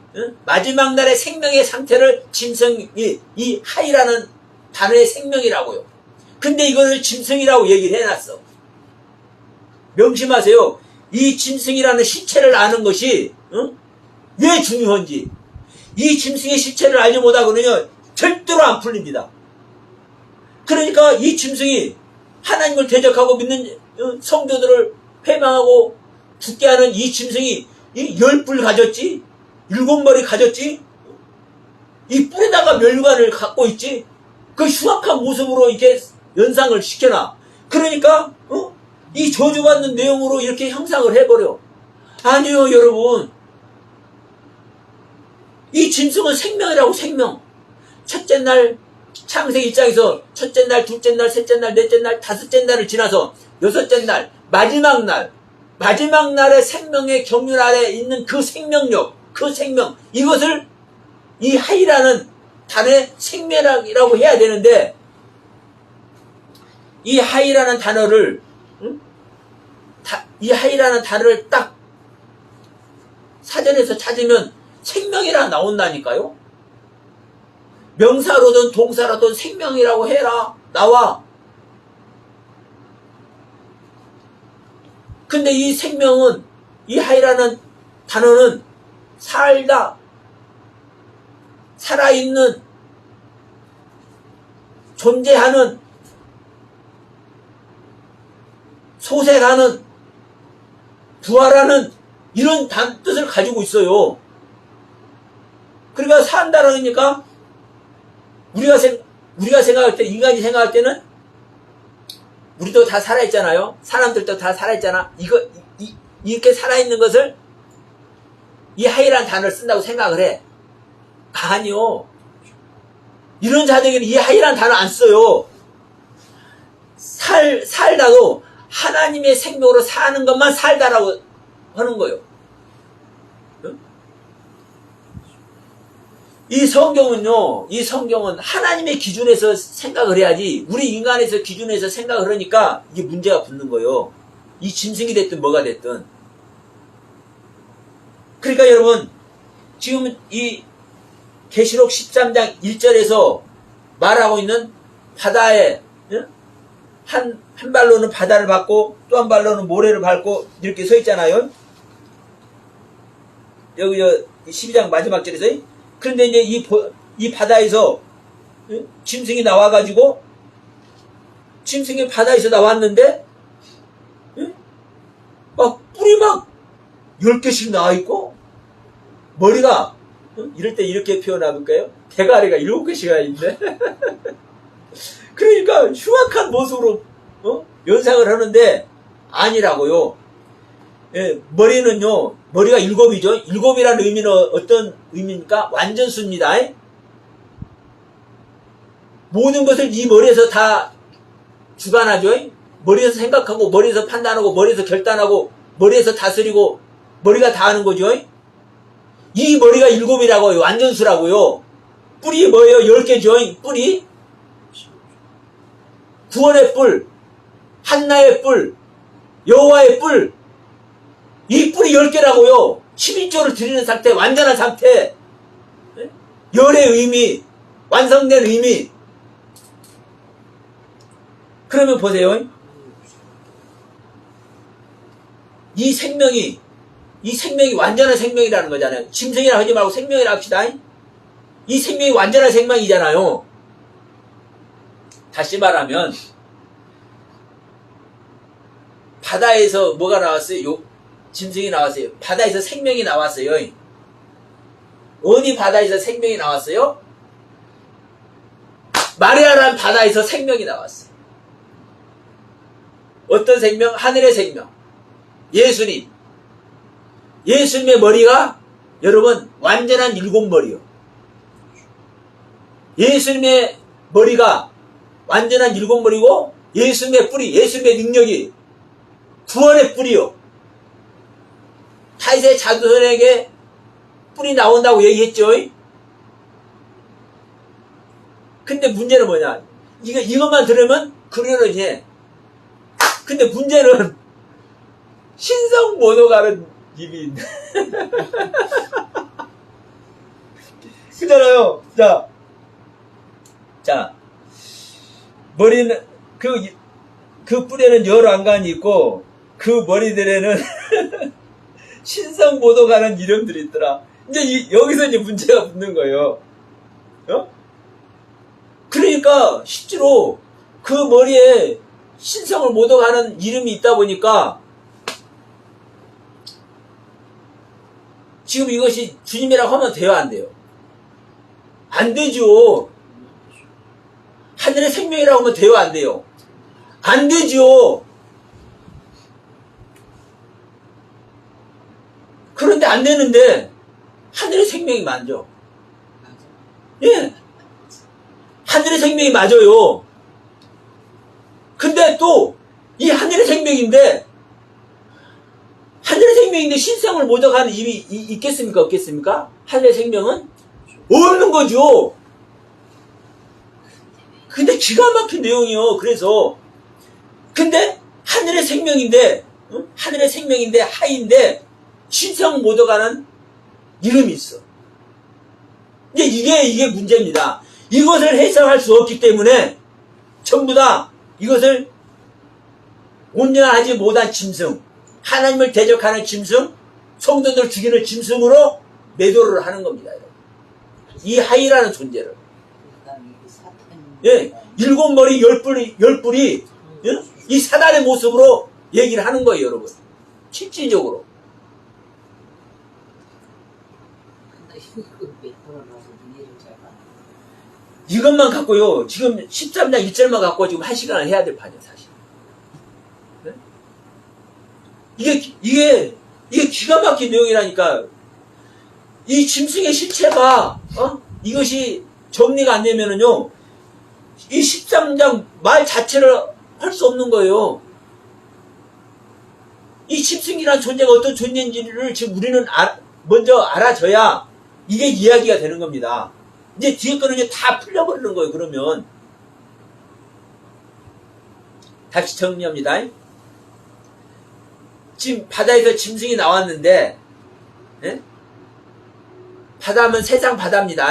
생명의 상태를 짐승이 이 하이라는 단어의 생명이라고요. 근데 이것을 짐승이라고 얘기를 해놨어. 명심하세요. 이 짐승이라는 실체를 아는 것이 왜 중요한지. 이 짐승의 실체를 알지 못하고는요 절대로 안 풀립니다. 그러니까 이 짐승이 하나님을 대적하고 믿는 성도들을 회방하고 죽게 하는 이 짐승이 이 10뿔 가졌지, 7머리 가졌지, 이 뿔에다가 멸관을 갖고 있지, 그 흉악한 모습으로 이렇게 연상을 시켜놔. 그러니까 이 저주받는 내용으로 이렇게 형상을 해버려. 아니요, 여러분. 이 짐승은 생명이라고. 생명. 첫째 날 창세기 1장에서 첫째 날, 둘째 날, 셋째 날, 넷째 날, 다섯째 날을 지나서 여섯째 날, 마지막 날의 생명의 경륜 아래 있는 그 생명력, 그 생명, 이것을 이 하이라는 단어의 생명이라고 해야 되는데, 이 하이라는 단어를 딱 사전에서 찾으면 생명이라 나온다니까요. 명사로든 동사로든 생명이라고 해라. 나와. 근데 이 생명은, 이 하이라는 단어는 살다, 살아있는, 존재하는, 소생하는, 부활하는 이런 뜻을 가지고 있어요. 그러니까 산다라니까 우리가 생각할 때, 인간이 생각할 때는 우리도 다 살아있잖아요. 사람들도 다 살아있잖아. 이렇게 살아있는 것을 이 하이라는 단어를 쓴다고 생각을 해. 아니요. 이런 자들에게는 이 하이라는 단어 안 써요. 살다도 하나님의 생명으로 사는 것만 살다라고 하는 거예요. 이 성경은 하나님의 기준에서 생각을 해야지, 우리 인간에서 기준에서 생각을 하니까 이게 문제가 붙는 거예요. 이 짐승이 됐든 뭐가 됐든. 그러니까 여러분, 지금 이 계시록 13장 1절에서 말하고 있는 바다에, 한 발로는 바다를 밟고 또 한 발로는 모래를 밟고 이렇게 서 있잖아요. 여기 12장 마지막 절에서. 그런데 이제 이 바다에서 짐승이 나와가지고, 짐승이 바다에서 나왔는데 막 뿔이 막 10개씩 나와있고, 머리가 이럴 때 이렇게 표현해볼까요? 대가리가 7개씩이나 있네. 그러니까 흉악한 모습으로 연상을 하는데 아니라고요. 예, 머리는요, 머리가 7이죠. 7이라는 의미는 어떤 의미입니까? 완전수입니다. 모든 것을 이 머리에서 다 주관하죠. 머리에서 생각하고, 머리에서 판단하고, 머리에서 결단하고, 머리에서 다스리고, 머리가 다 하는 거죠. 이 머리가 7이라고요. 완전수라고요. 뿔이 뭐예요? 10개죠. 뿔이. 구원의 뿔, 한나의 뿔, 여호와의 뿔, 이 뿔이 10개라고요. 11조를 드리는 상태, 완전한 상태, 열의 의미, 완성된 의미. 그러면 보세요. 이 생명이 완전한 생명이라는 거잖아요. 짐승이라 하지 말고 생명이라 합시다. 이 생명이 완전한 생명이잖아요. 다시 말하면 바다에서 뭐가 나왔어요? 짐승이 나왔어요. 바다에서 생명이 나왔어요. 어디 바다에서 생명이 나왔어요? 마리아라는 바다에서 생명이 나왔어요. 어떤 생명? 하늘의 생명. 예수님. 예수님의 머리가 여러분 완전한 일곱 머리요. 예수님의 머리가 완전한 일곱 머리고 예수님의 뿌리, 예수님의 능력이 구원의 뿌리요. 다윗의 자손에게 뿌리 나온다고 얘기했죠. 근데 문제는 뭐냐? 이것만 들으면 그러려니 해. 근데 문제는 신성 못 오가는 입이 있네. 그잖아요. 자, 머리는, 그 뿔에는 여러 안간이 있고, 그 머리들에는 신성 못 오가는 이름들이 있더라. 여기서 문제가 붙는 거예요. 그러니까, 실제로 그 머리에 신성을 못 오가는 이름이 있다 보니까, 지금 이것이 주님이라고 하면 돼요, 안 돼요? 안 되죠. 하늘의 생명이라고 하면 돼요, 안 돼요? 안 되죠. 그런데 안 되는데 하늘의 생명이 맞죠. 예. 하늘의 생명이 맞아요. 근데 또 이 하늘의 생명인데 하늘의 생명인데 신성을 모독하는 입이 있겠습니까? 없겠습니까? 하늘의 생명은 없는 거죠. 근데 기가 막힌 내용이요. 그래서 근데 하늘의 생명인데 하늘의 생명인데 하인데 신성 모독하는 이름이 있어. 이게 문제입니다. 이것을 해석할 수 없기 때문에 전부 다 이것을 온전하지 못한 짐승, 하나님을 대적하는 짐승, 성도들을 죽이는 짐승으로 매도를 하는 겁니다. 여러분. 이 하이라는 존재를. 예, 일곱 머리 열 뿔이 예? 이 사단의 모습으로 얘기를 하는 거예요, 여러분. 실질적으로. 이것만 갖고요, 지금 13장 1절만 갖고 지금 1시간을 해야 될 판이에요, 사실. 네? 이게 기가 막힌 내용이라니까. 이 짐승의 실체가, 이것이 정리가 안 되면은요, 이 13장 말 자체를 할 수 없는 거예요. 이 짐승이라는 존재가 어떤 존재인지를 지금 우리는 먼저 알아줘야 이게 이야기가 되는 겁니다. 이제 뒤에 거는 이제 다 풀려버리는 거예요, 그러면. 다시 정리합니다. 지금 바다에서 짐승이 나왔는데, 예? 바다면 세상 바다입니다.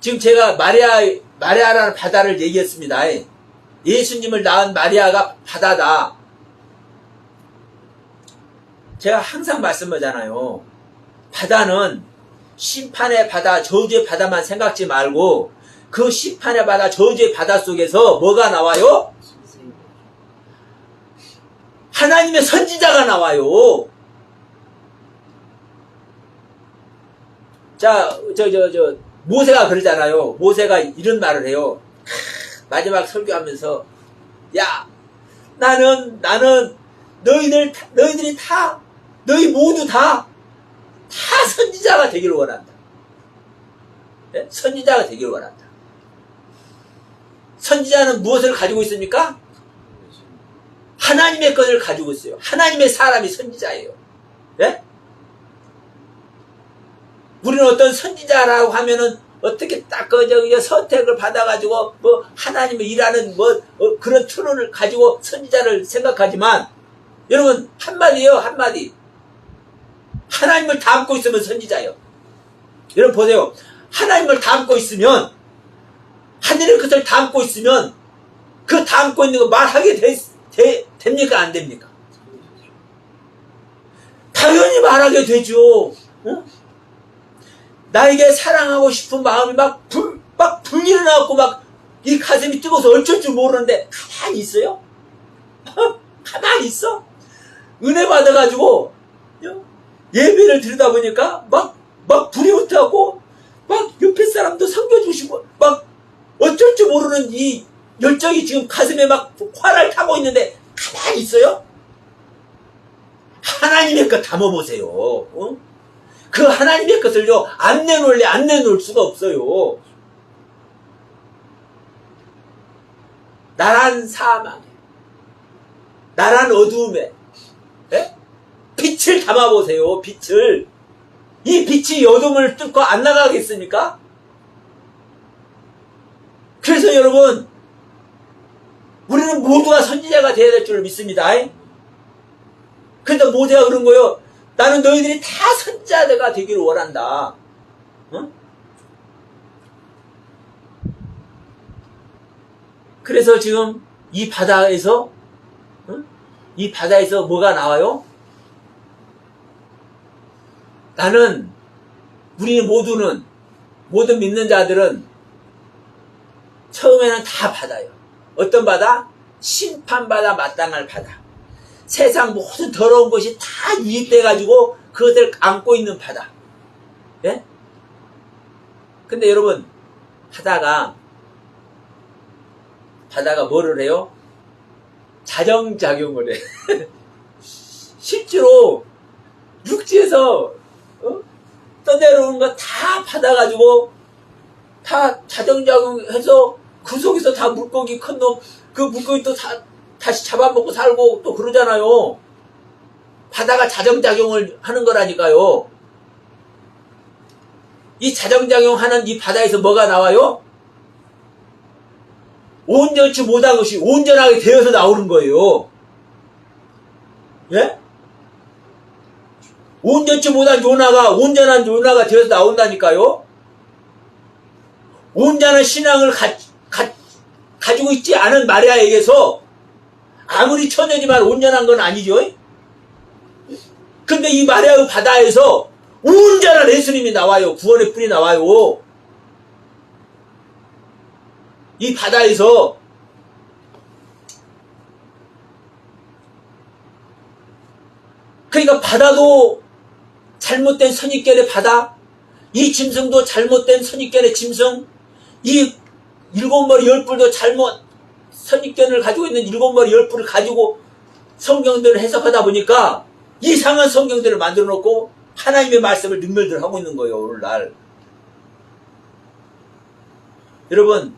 지금 제가 마리아라는 바다를 얘기했습니다. 예수님을 낳은 마리아가 바다다. 제가 항상 말씀하잖아요. 바다는 심판의 바다, 저주의 바다만 생각지 말고 그 심판의 바다, 저주의 바다 속에서 뭐가 나와요? 하나님의 선지자가 나와요. 자, 모세가 그러잖아요. 모세가 이런 말을 해요. 마지막 설교하면서, 야, 나는 너희들이 다, 너희 모두 다 선지자가 되기를 원한다. 네? 선지자가 되기를 원한다. 선지자는 무엇을 가지고 있습니까? 하나님의 것을 가지고 있어요. 하나님의 사람이 선지자예요. 네? 우리는 어떤 선지자라고 하면은 어떻게 딱 선택을 받아가지고 하나님의 일하는 그런 트론을 가지고 선지자를 생각하지만 여러분 한마디예요, 한마디. 하나님을 담고 있으면 선지자예요. 여러분 보세요. 하나님을 담고 있으면 하늘의 것을 담고 있으면 그 담고 있는 거 말하게 됩니까? 안 됩니까? 당연히 말하게 되죠. 어? 나에게 사랑하고 싶은 마음이 막 불일어나고 이 가슴이 뜨거워서 어쩔 줄 모르는데 가만히 있어요? 가만히 있어? 은혜 받아가지고 예배를 드리다 보니까 막 불이 붙어갖고 막 옆에 사람도 섬겨주시고 막 어쩔 모르는 이 열정이 지금 가슴에 막 화를 타고 있는데 가만히 있어요? 하나님의 것 담아보세요. 어? 그 하나님의 것을요, 안 내놓을래, 안 내놓을 수가 없어요. 나란 사망에, 나란 어두움에, 예? 빛을 담아보세요, 빛을. 이 빛이 어둠을 뚫고 안 나가겠습니까? 그래서 여러분, 우리는 모두가 선지자가 되어야 될 줄 믿습니다. 그런데 모세가 그런 거예요. 나는 너희들이 다 선지자가 되기를 원한다. 어? 그래서 지금 이 바다에서 이 바다에서 뭐가 나와요? 나는, 우리 모두는, 모든 믿는 자들은 처음에는 다 바다요. 어떤 바다? 심판받아 마땅할 바다. 세상 모든 더러운 것이 다 유입돼가지고 그것을 안고 있는 바다. 예? 근데 여러분, 바다가 뭐를 해요? 자정작용을 해. 실제로 육지에서 떠내려오는 거 다 받아가지고 다 자정작용해서 그 속에서 다 물고기 큰 놈, 그 물고기 또 다시 잡아먹고 살고 또 그러잖아요. 바다가 자정작용을 하는 거라니까요. 이 자정작용하는 이 바다에서 뭐가 나와요? 온전치 못한 것이 온전하게 되어서 나오는 거예요. 예? 온전치 못한 요나가 온전한 요나가 되어서 나온다니까요. 온전한 신앙을 가지고 있지 않은 마리아에게서 아무리 처녀지만 온전한 건 아니죠. 근데 이 마리아의 바다에서 온전한 예수님이 나와요. 구원의 뿔이 나와요. 이 바다에서 그러니까 바다도 잘못된 선입견의 바다, 이 짐승도 잘못된 선입견의 짐승, 이 일곱 머리 열 뿔도 잘못 선입견을 가지고 있는 일곱 머리 열 뿔을 가지고 성경들을 해석하다 보니까 이상한 성경들을 만들어 놓고 하나님의 말씀을 능멸들 하고 있는 거예요, 오늘날. 여러분,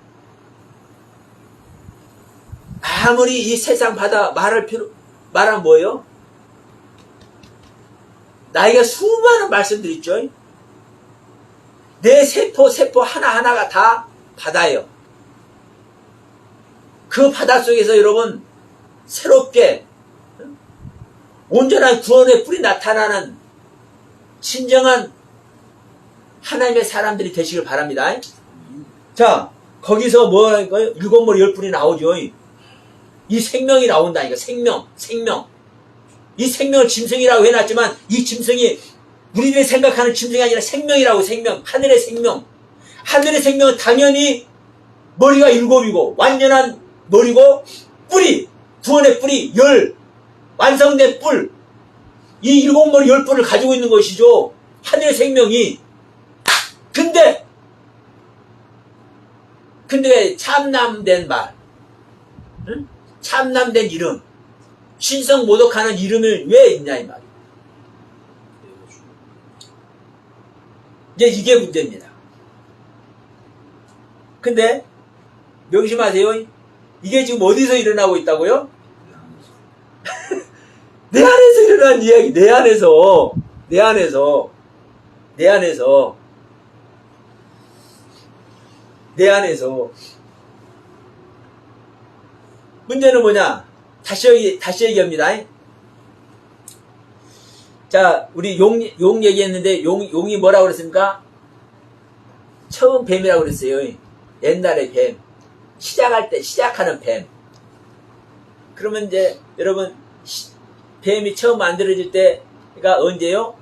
아무리 이 세상 바다 말하면 뭐예요? 나에게 수많은 말씀들이 있죠. 내 세포 하나하나가 다 바다예요. 그 바다 속에서 여러분 새롭게 온전한 구원의 뿔이 나타나는 진정한 하나님의 사람들이 되시길 바랍니다. 자, 거기서 뭐라는 거예요? 일곱 머리 열 뿔이 나오죠. 이 생명이 나온다니까. 생명. 이 생명을 짐승이라고 해놨지만 이 짐승이 우리들이 생각하는 짐승이 아니라 생명이라고. 생명. 하늘의 생명. 하늘의 생명은 당연히 머리가 일곱이고 완전한 머리고 뿔이, 구원의 뿔이 완성된 뿔, 이 일곱 머리 열 뿔을 가지고 있는 것이죠. 하늘의 생명이. 근데 왜 참남된 말, 응? 참남된 이름, 신성 모독하는 이름을 왜 있냐 이 말이에요. 이제 이게 문제입니다. 근데 명심하세요. 이게 지금 어디서 일어나고 있다고요? 내 안에서 일어난 이야기. 내 안에서 문제는 뭐냐? 다시 얘기합니다. 자, 우리 용 얘기했는데 용이 뭐라고 그랬습니까? 처음 뱀이라고 그랬어요. 옛날에 뱀. 시작하는 뱀. 그러면 이제 여러분 뱀이 처음 만들어질 때가 언제요?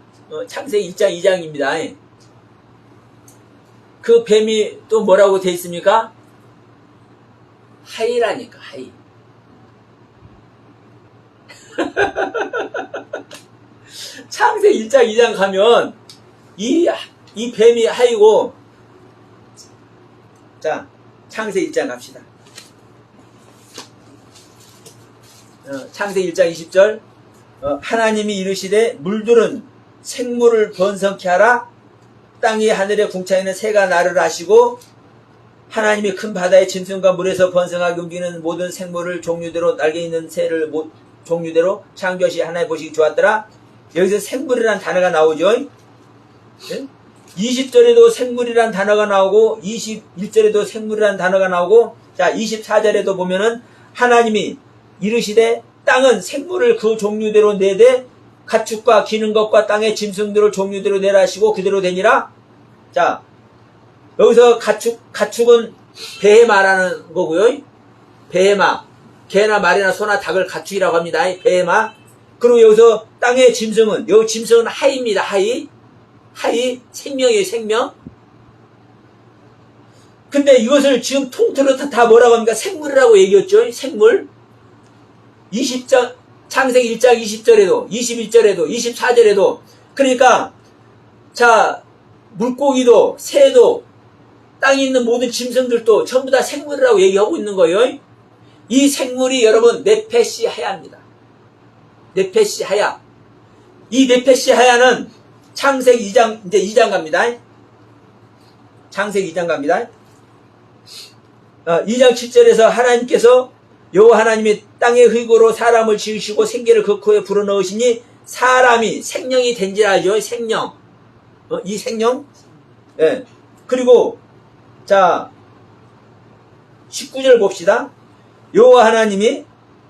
창세기 1장 2장입니다. 그 뱀이 또 뭐라고 돼 있습니까? 하이라니까, 하이. 창세기 1장 2장 가면 이 뱀이 하이고, 자, 창세기 1장 갑시다. 창세기 1장 20절 하나님이 이르시되 물들은 생물을 번성케 하라. 땅이 하늘에 궁창에는 새가 나를 하시고 하나님이 큰 바다의 짐승과 물에서 번성하게 움직이는 모든 생물을 종류대로 날개 있는 새를 종류대로 창조하시 하나님 보시기 좋았더라. 여기서 생물이라는 단어가 나오죠. 20절에도 생물이라는 단어가 나오고 21절에도 생물이라는 단어가 나오고 자 24절에도 보면은 하나님이 이르시되 땅은 생물을 그 종류대로 내되 가축과 기는 것과 땅의 짐승들을 종류대로 내라 하시고 그대로 되니라. 자 여기서 가축은 베헤마라는 거고요. 베헤마 개나 말이나 소나 닭을 가축이라고 합니다. 베헤마. 그리고 여기서 땅의 짐승은 여기 짐승은 하이입니다. 하이 생명이에요. 생명. 근데 이것을 지금 통틀어 다 뭐라고 합니까? 생물이라고 얘기했죠. 생물. 20장 창세기 1장 20절에도 21절에도 24절에도 그러니까 자 물고기도 새도 땅에 있는 모든 짐승들도 전부 다 생물이라고 얘기하고 있는 거예요. 이 생물이 여러분 네페시 하야입니다. 네페시 하야. 이 네페시 하야는 창세기 2장 이제 2장 갑니다. 창세기 2장 갑니다. 2장 7절에서 하나님께서 여호와 하나님이 땅의 흙으로 사람을 지으시고 생기를 그 코에 불어넣으시니 사람이 생명이 된지라 하죠. 생명. 이 생명. 예. 그리고 자 19절 봅시다. 여호와 하나님이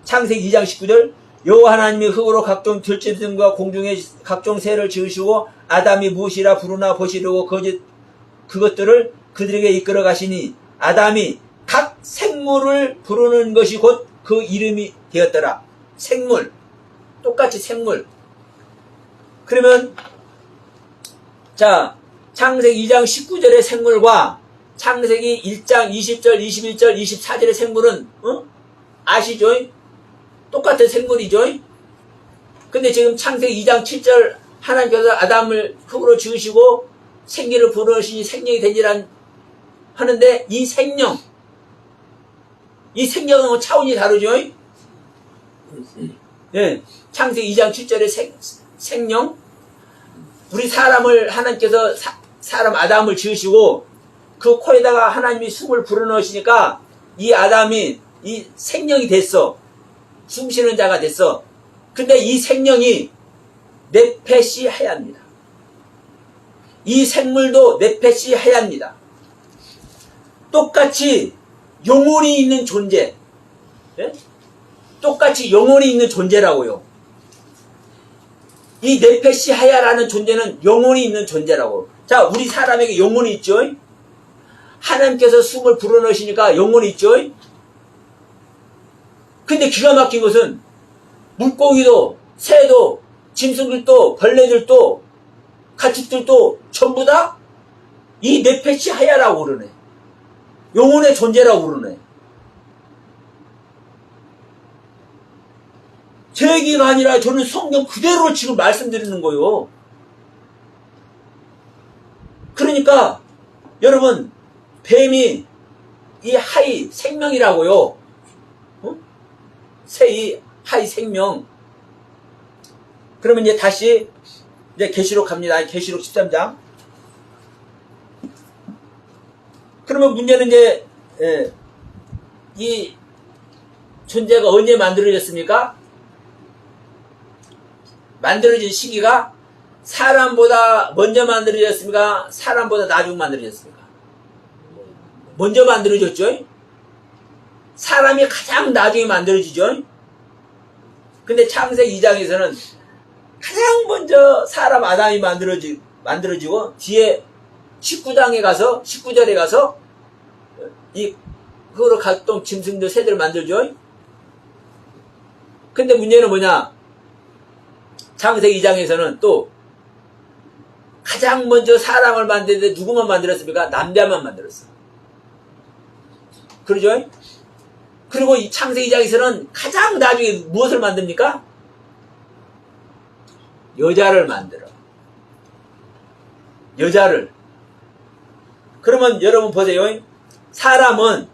창세기 2장 19절 여호와 하나님이 흙으로 각종 들짐승과 공중의 각종 새를 지으시고 아담이 무엇이라 부르나 보시려고 그것들을 그들에게 이끌어 가시니 아담이 각 생물을 부르는 것이 곧 그 이름이 되었더라. 생물. 똑같이 생물. 그러면 자 창세기 2장 19절의 생물과 창세기 1장 20절, 21절, 24절의 생물은 아시죠? 똑같은 생물이죠. 근데 지금 창세기 2장 7절 하나님께서 아담을 흙으로 지으시고 생기를 불어넣으시니 생명이 되니라 하는데 이 생명은 차원이 다르죠. 예, 창세기 2장 7절의 생명. 우리 사람을 하나님께서 사람 아담을 지으시고 그 코에다가 하나님이 숨을 불어넣으시니까 이 아담이 이 생명이 됐어. 숨쉬는 자가 됐어. 근데 이 생명이 네페시 하야입니다. 이 생물도 네페시 하야입니다. 똑같이 영혼이 있는 존재. 예? 똑같이 영혼이 있는 존재라고요. 이 네페시 하야라는 존재는 영혼이 있는 존재라고. 자, 우리 사람에게 영혼이 있죠? 하나님께서 숨을 불어넣으시니까 영혼이 있죠? 근데 기가 막힌 것은 물고기도, 새도, 짐승들도, 벌레들도, 가축들도 전부 다 이 네페시 하야라고 그러네. 영혼의 존재라고 그러네. 제 얘기가 아니라 저는 성경 그대로 지금 말씀드리는 거예요. 그러니까 여러분 뱀이 이 하이 생명이라고요. 새이 하이 생명. 그러면 이제 다시 이제 계시록 갑니다. 계시록 13장. 그러면 문제는 이제 이 존재가 언제 만들어졌습니까? 만들어진 시기가 사람보다 먼저 만들어졌습니까? 사람보다 나중에 만들어졌습니까? 먼저 만들어졌죠? 사람이 가장 나중에 만들어지죠? 근데 창세기 2장에서는 가장 먼저 사람 아담이 만들어지고 뒤에 19절에 가서 이 흙으로 각종 짐승들 새들을 만들죠? 근데 문제는 뭐냐? 창세기 2장에서는 또 가장 먼저 사람을 만드는데 누구만 만들었습니까? 남자만 만들었어. 그러죠? 그리고 이 창세기 2장에서는 가장 나중에 무엇을 만듭니까? 여자를 만들어. 여자를. 그러면 여러분 보세요. 사람은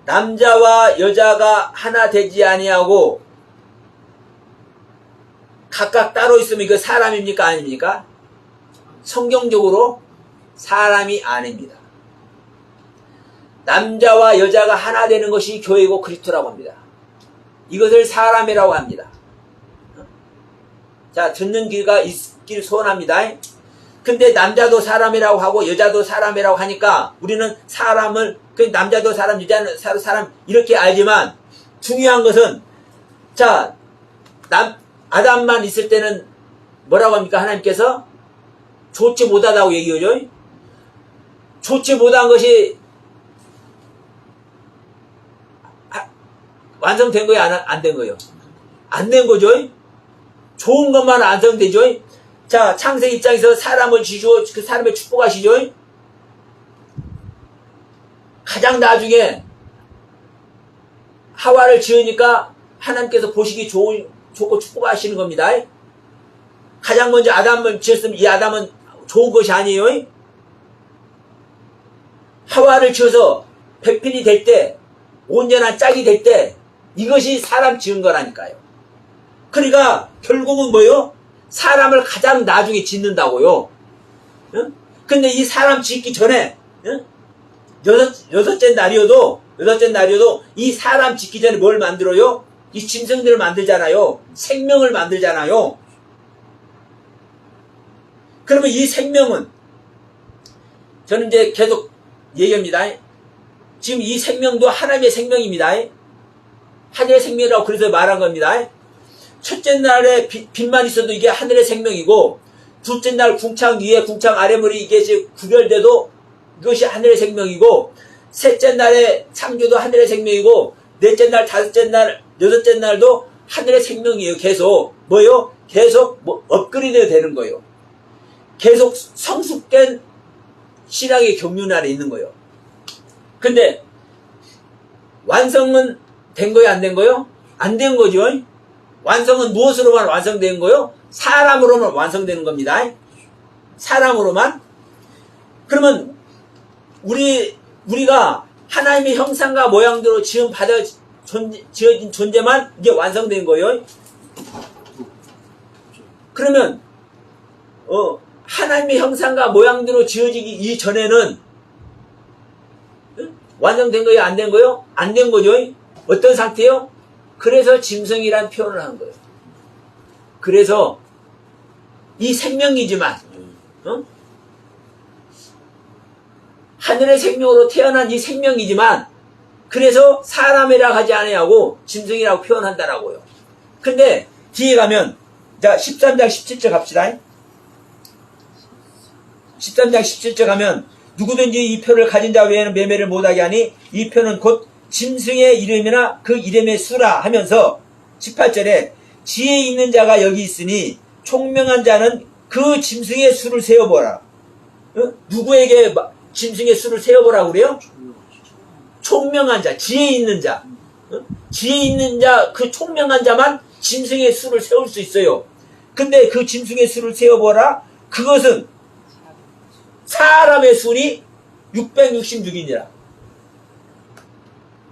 남자와 여자가 하나 되지 아니하고 각각 따로 있으면 이거 사람입니까? 아닙니까? 성경적으로 사람이 아닙니다. 남자와 여자가 하나 되는 것이 교회고 그리스도라고 합니다. 이것을 사람이라고 합니다. 자, 듣는 귀가 있길 소원합니다. 근데 남자도 사람이라고 하고 여자도 사람이라고 하니까 우리는 사람을 남자도 사람, 여자는 사람 이렇게 알지만 중요한 것은 자, 아담만 있을 때는 뭐라고 합니까? 하나님께서 좋지 못하다고 얘기하죠. 좋지 못한 것이 완성된 거예요? 안 된 거예요? 안 된 거죠. 좋은 것만 완성되죠. 자, 창세 입장에서 사람을 지시고 그 사람의 축복하시죠. 가장 나중에 하와를 지으니까 하나님께서 보시기 좋고 축복하시는 겁니다. 가장 먼저 아담을 지었으면 이 아담은 좋은 것이 아니에요. 하와를 지어서 배필이 될 때, 온전한 짝이 될 때 이것이 사람 지은 거라니까요. 그러니까 결국은 뭐요? 사람을 가장 나중에 짓는다고요. 응? 근데 이 사람 짓기 전에 응? 여섯째 날이어도 이 사람 짓기 전에 뭘 만들어요? 이 짐승들을 만들잖아요. 생명을 만들잖아요. 그러면 이 생명은 저는 이제 계속 얘기합니다. 지금 이 생명도 하나님의 생명입니다. 하늘의 생명이라고 그래서 말한 겁니다. 첫째 날에 빛만 있어도 이게 하늘의 생명이고 둘째 날 궁창 위에 궁창 아래물이 이게 이제 구별돼도 이것이 하늘의 생명이고 셋째 날에 창조도 하늘의 생명이고 넷째 날, 다섯째 날, 여섯째 날도 하늘의 생명이에요. 계속 뭐요? 계속 업그레이드 되는 거예요. 계속 성숙된 신앙의 경륜 안에 있는 거예요. 근데 완성은 된 거예요? 안 된 거예요? 안 된 거죠. 완성은 무엇으로만 완성된 거예요? 사람으로만 완성되는 겁니다. 사람으로만. 그러면 우리가 하나님의 형상과 모양대로 지어진 존재만 이게 완성된 거예요. 그러면 하나님의 형상과 모양대로 지어지기 이전에는 완성된 거예요? 안 된 거예요? 안 된 거죠. 어떤 상태요? 그래서 짐승이란 표현을 하는 거예요. 그래서 이 생명이지만 하늘의 생명으로 태어난 이 생명이지만 그래서 사람이라고 하지 아니하고 짐승이라고 표현한다라고요. 근데 뒤에 가면 자 13장 17절 갑시다. 13장 17절 가면 누구든지 이 표를 가진 자 외에는 매매를 못하게 하니 이 표는 곧 짐승의 이름이나 그 이름의 수라 하면서 18절에 지혜 있는 자가 여기 있으니 총명한 자는 그 짐승의 수를 세어보라. 누구에게 짐승의 수를 세어보라고 그래요? 총명한 자, 지혜 있는 자. 지혜 있는 자, 그 총명한 자만 짐승의 수를 세울 수 있어요. 근데 그 짐승의 수를 세어보라. 그것은 사람의 수니 666이니라.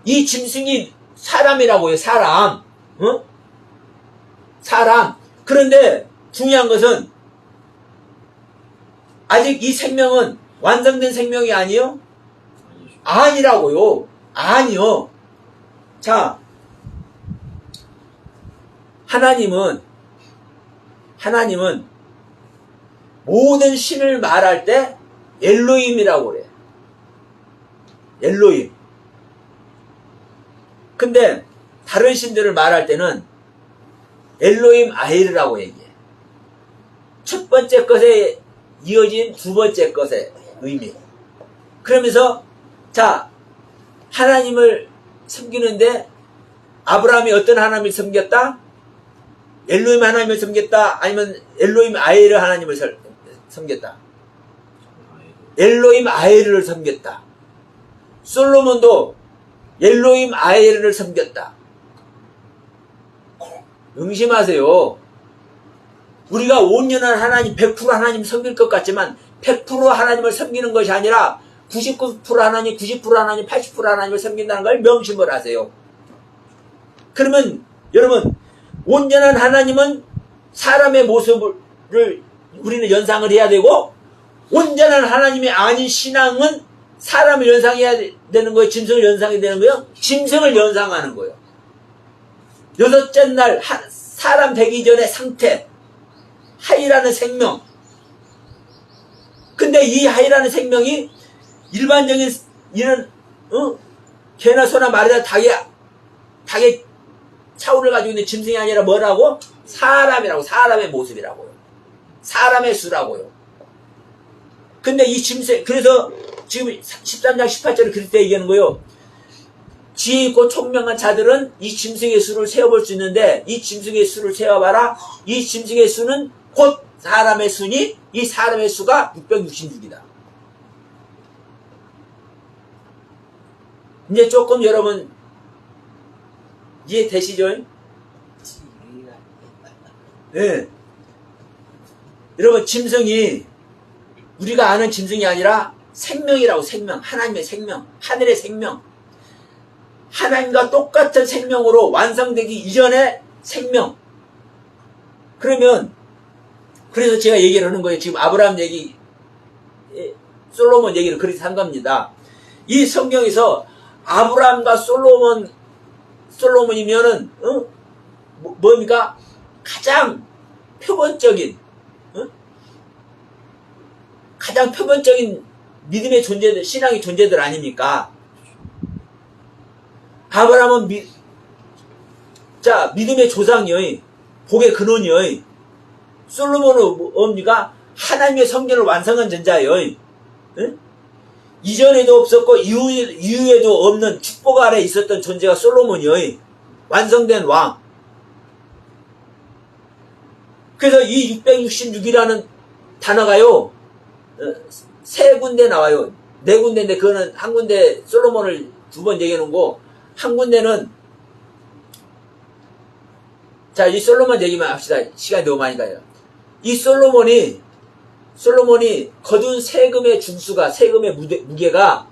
이 짐승이 사람이라고요. 사람. 사람. 그런데 중요한 것은 아직 이 생명은 완성된 생명이 아니요? 아니라고요. 아니요. 자, 하나님은 모든 신을 말할 때 엘로힘이라고 그래. 엘로힘. 근데 다른 신들을 말할 때는 엘로힘 아히르라고 얘기해. 첫 번째 것에 이어진 두 번째 것의 의미. 그러면서 자, 하나님을 섬기는데 아브라함이 어떤 하나님을 섬겼다? 엘로힘 하나님을 섬겼다? 아니면 엘로힘 아히르 하나님을 섬겼다? 엘로힘 아히르를 섬겼다. 솔로몬도 엘로힘 아히르를 섬겼다. 명심하세요. 우리가 온전한 하나님, 100% 하나님 섬길 것 같지만 100% 하나님을 섬기는 것이 아니라 99% 하나님, 90% 하나님, 80% 하나님을 섬긴다는 걸 명심을 하세요. 그러면 여러분, 온전한 하나님은 사람의 모습을 우리는 연상을 해야 되고, 온전한 하나님이 아닌 신앙은 사람을 연상해야 되는 거예요? 짐승을 연상해야 되는 거예요? 짐승을 연상하는 거예요. 여섯째 날 사람 되기 전의 상태, 하이라는 생명. 근데 이 하이라는 생명이 일반적인 이런 개나 소나 말이나 닭의 차우를 가지고 있는 짐승이 아니라 뭐라고? 사람이라고. 사람의 모습이라고요. 사람의 수라고요. 근데 이 짐승, 그래서 지금 13장 18절에 그럴 때 얘기하는 거예요. 지혜 있고 총명한 자들은 이 짐승의 수를 세어볼 수 있는데, 이 짐승의 수를 세어봐라. 이 짐승의 수는 곧 사람의 수니, 이 사람의 수가 666이다. 이제 조금 여러분 이해되시죠? 네. 여러분, 짐승이 우리가 아는 짐승이 아니라 생명이라고. 생명, 하나님의 생명, 하늘의 생명, 하나님과 똑같은 생명으로 완성되기 이전의 생명. 그러면 그래서 제가 얘기를 하는 거예요. 지금 아브라함 얘기, 솔로몬 얘기를 그렇게 한 겁니다. 이 성경에서 아브라함과 솔로몬이면은 뭡니까? 가장 표본적인 가장 표본적인 믿음의 존재들, 신앙의 존재들 아닙니까? 아브라함은 믿음의 조상이요, 복의 근원이요. 솔로몬은 뭡니까? 하나님의 성전을 완성한 전자예요. 응? 이전에도 없었고 이후에도 없는 축복 아래 있었던 존재가 솔로몬이요. 완성된 왕. 그래서 이 666이라는 단어가요, 세 군데 나와요. 네 군데인데 그거는 한 군데 솔로몬을 두 번 얘기해 놓고, 한 군데는, 자, 이 솔로몬 얘기만 합시다. 시간이 너무 많이 가요. 이 솔로몬이 거둔 세금의 중수가, 세금의 무게가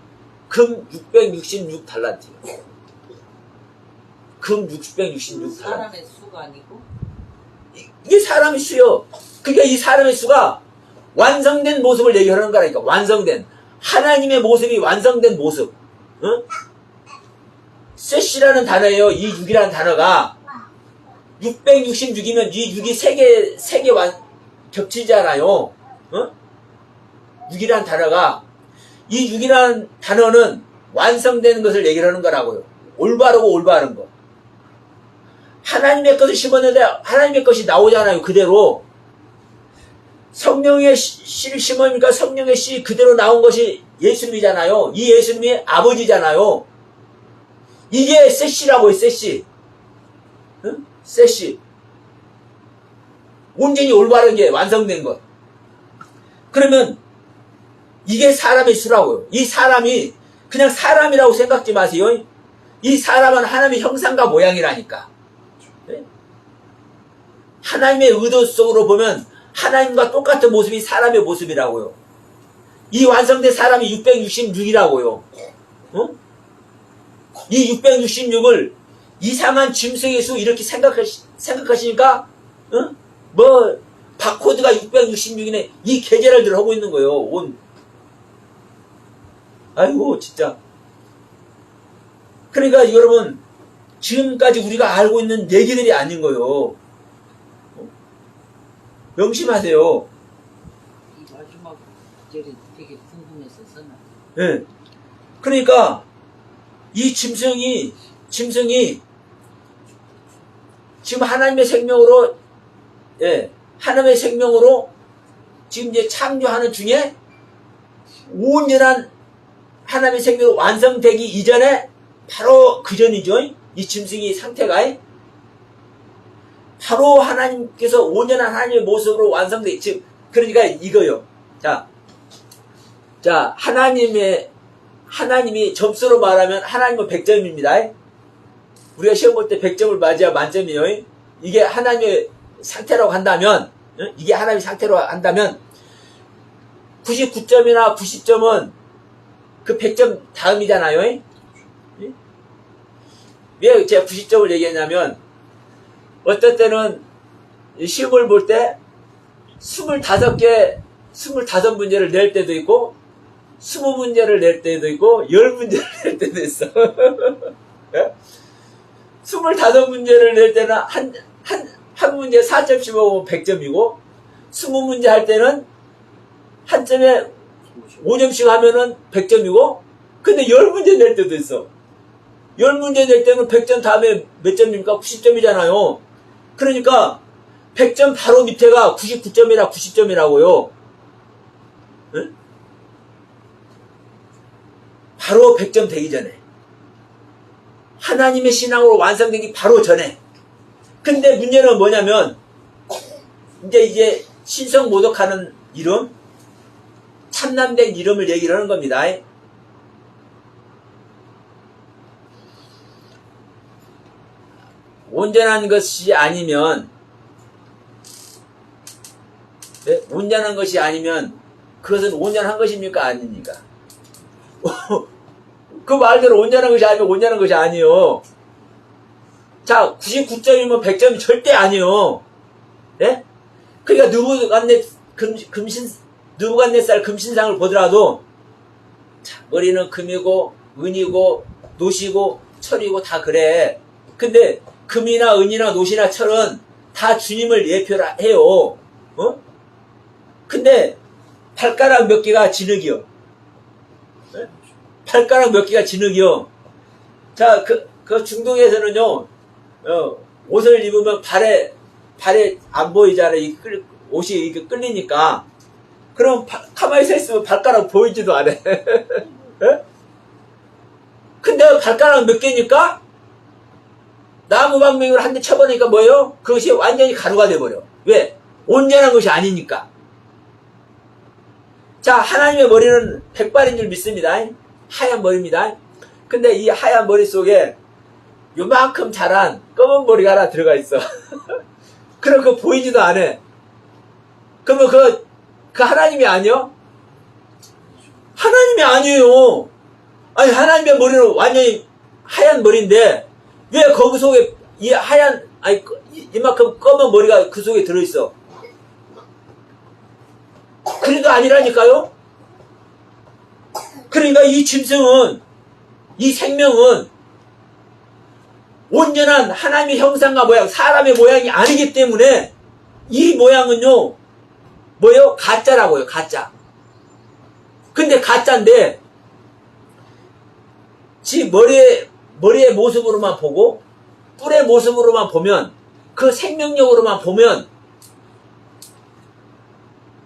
금 666달란트예요. 금 666달란트. 사람의 수가 아니고? 이게 사람의 수요. 그러니까 이 사람의 수가 완성된 모습을 얘기하는 거라니까. 완성된. 하나님의 모습이 완성된 모습. 응? 셋이라는 단어예요. 이 6이라는 단어가. 666이면 이 6이 세 개 겹치잖아요. 응? 6이라는 단어가. 이 6이라는 단어는 완성되는 것을 얘기를 하는 거라고요. 올바르고 올바른 거. 하나님의 것을 심었는데 하나님의 것이 나오잖아요. 그대로. 성령의 씨를 심으니까 성령의 씨 그대로 나온 것이 예수님이잖아요. 이 예수님이 아버지잖아요. 이게 셋이라고 해요. 셋이. 응? 셋이. 온전히 올바르게 완성된 것. 그러면 이게 사람의 수라고요. 이 사람이 그냥 사람이라고 생각지 마세요. 이 사람은 하나님의 형상과 모양이라니까. 하나님의 의도 속으로 보면 하나님과 똑같은 모습이 사람의 모습이라고요. 이 완성된 사람이 666이라고요. 이 666을 이상한 짐승의 수 이렇게 생각하시니까 바코드가 666이네, 이 계제를 하고 있는 거예요. 아이고 진짜. 그러니까 여러분, 지금까지 우리가 알고 있는 얘기들이 아닌 거예요. 명심하세요. 이 마지막 절이 되게 궁금했었어. 네. 그러니까 이 짐승이 지금 하나님의 생명으로, 하나님의 생명으로 지금 이제 창조하는 중에 온전한 하나님의 생명으로 완성되기 이전에 바로 그 전이죠. 이 짐승이 상태가 바로 하나님께서 온전한 하나님의 모습으로 완성돼. 지금 그러니까 이거요. 자, 하나님이 점수로 말하면 하나님은 100점입니다. 우리가 시험 볼 때 100점을 맞아야 만점이에요. 이게 하나님의 상태라고 한다면, 이게 하나님의 상태로 한다면 99점이나 90점은 그 100점 다음이잖아요. 예? 왜 제가 90점을 얘기했냐면, 어떤 때는 시험을 볼 때 25문제를 낼 때도 있고, 20문제를 낼 때도 있고, 10문제를 낼 때도 있어. 예? 25문제를 낼 때는 한 문제 4점씩 먹으면 100점이고, 20문제 할 때는 한 점에 5점씩 하면은 100점이고, 근데 10문제 낼 때도 있어. 10문제 낼 때는 100점 다음에 몇 점입니까? 90점이잖아요. 그러니까 100점 바로 밑에가 99점이나 90점이라고요. 응? 바로 100점 되기 전에. 하나님의 신앙으로 완성되기 바로 전에. 근데 문제는 뭐냐면, 이제 신성모독하는 이름, 참남된 이름을 얘기를 하는 겁니다. 온전한 것이 아니면, 네? 온전한 것이 아니면 그것은 온전한 것입니까? 아닙니까? 그 말대로 온전한 것이 아니면 온전한 것이 아니요. 자, 99점이면 100점이 절대 아니요. 예? 그러니까 느부갓네살 금신상을 보더라도, 자, 머리는 금이고 은이고 노시고 철이고 다 그래. 근데 금이나 은이나 노시나 철은 다 주님을 예표해요. 어? 근데 발가락 몇 개가 진흙이요. 네? 발가락 몇 개가 진흙이요. 자, 그 중동에서는요, 옷을 입으면 발에 안 보이잖아요. 옷이 이렇게 끌리니까. 그럼 가만히 서 있으면 발가락 보이지도 않아. 네? 근데 발가락 몇 개니까 나무방맹이로 한 대 쳐버리니까 뭐예요? 그것이 완전히 가루가 돼버려. 왜? 온전한 것이 아니니까. 자, 하나님의 머리는 백발인 줄 믿습니다. 하얀 머리입니다. 근데 이 하얀 머리 속에 요만큼 자란 검은 머리가 하나 들어가 있어. 그럼 그거 보이지도 않아. 그러면 그 하나님이 아니요? 하나님이 아니에요. 아니, 하나님의 머리는 완전히 하얀 머리인데, 왜 거기 속에 이 하얀, 아니, 이만큼 검은 머리가 그 속에 들어있어? 그래도 아니라니까요? 그러니까 이 짐승은, 이 생명은 온전한 하나님의 형상과 모양, 사람의 모양이 아니기 때문에 이 모양은요, 뭐예요? 가짜라고요, 가짜. 근데 가짜인데, 지 머리의 모습으로만 보고, 뿔의 모습으로만 보면, 그 생명력으로만 보면,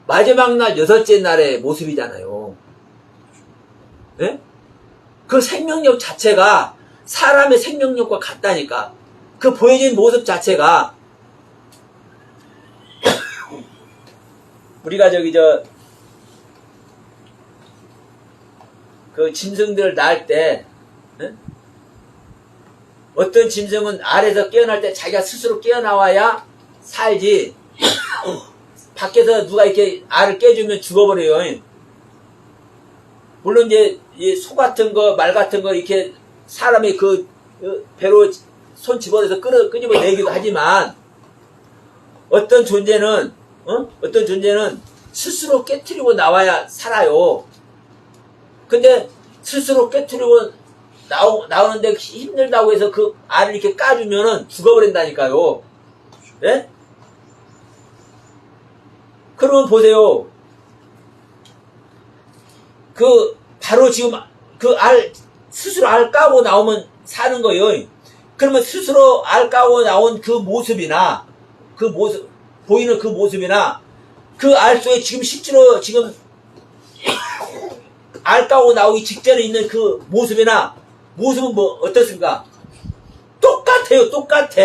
마지막 날 6째 날의 모습이잖아요. 네? 그 생명력 자체가 사람의 생명력과 같다니까. 그 보여진 모습 자체가 우리가 그 짐승들 낳을 때, 네? 어떤 짐승은 알에서 깨어날 때 자기가 스스로 깨어나와야 살지, 밖에서 누가 이렇게 알을 깨주면 죽어버려요. 물론 이제 이 소 같은 거, 말 같은 거 이렇게 사람이 그 배로 손 집어넣어서 끄집어내기도 하지만, 어떤 존재는 스스로 깨트리고 나와야 살아요. 근데 스스로 깨트리고 나오는데 힘들다고 해서 그 알을 이렇게 까주면은 죽어버린다니까요. 예? 그러면 보세요. 바로 지금 스스로 알 까고 나오면 사는 거예요. 그러면 스스로 알 까고 나온 그 모습이나, 보이는 그 모습이나, 그 알 속에 지금 실제로 알 까고 나오기 직전에 있는 그 모습이나, 모습은 뭐, 어떻습니까? 똑같아요, 똑같아.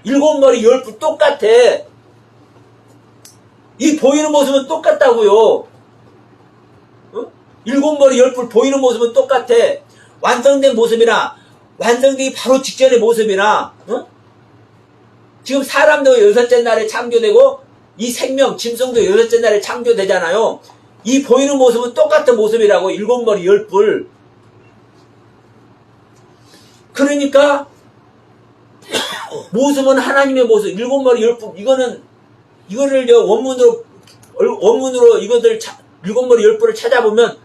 7머리 10뿔 똑같아. 이 보이는 모습은 똑같다고요. 7머리 10뿔 보이는 모습은 똑같아. 완성된 모습이나, 완성되기 바로 직전의 모습이나, 지금 사람도 6째 날에 창조되고, 이 생명, 짐승도 6째 날에 창조되잖아요. 이 보이는 모습은 똑같은 모습이라고. 일곱 머리 열 뿔. 그러니까 모습은 하나님의 모습. 일곱 머리 열 뿔. 이거를 원문으로 이것들 일곱 머리 열 뿔을 찾아보면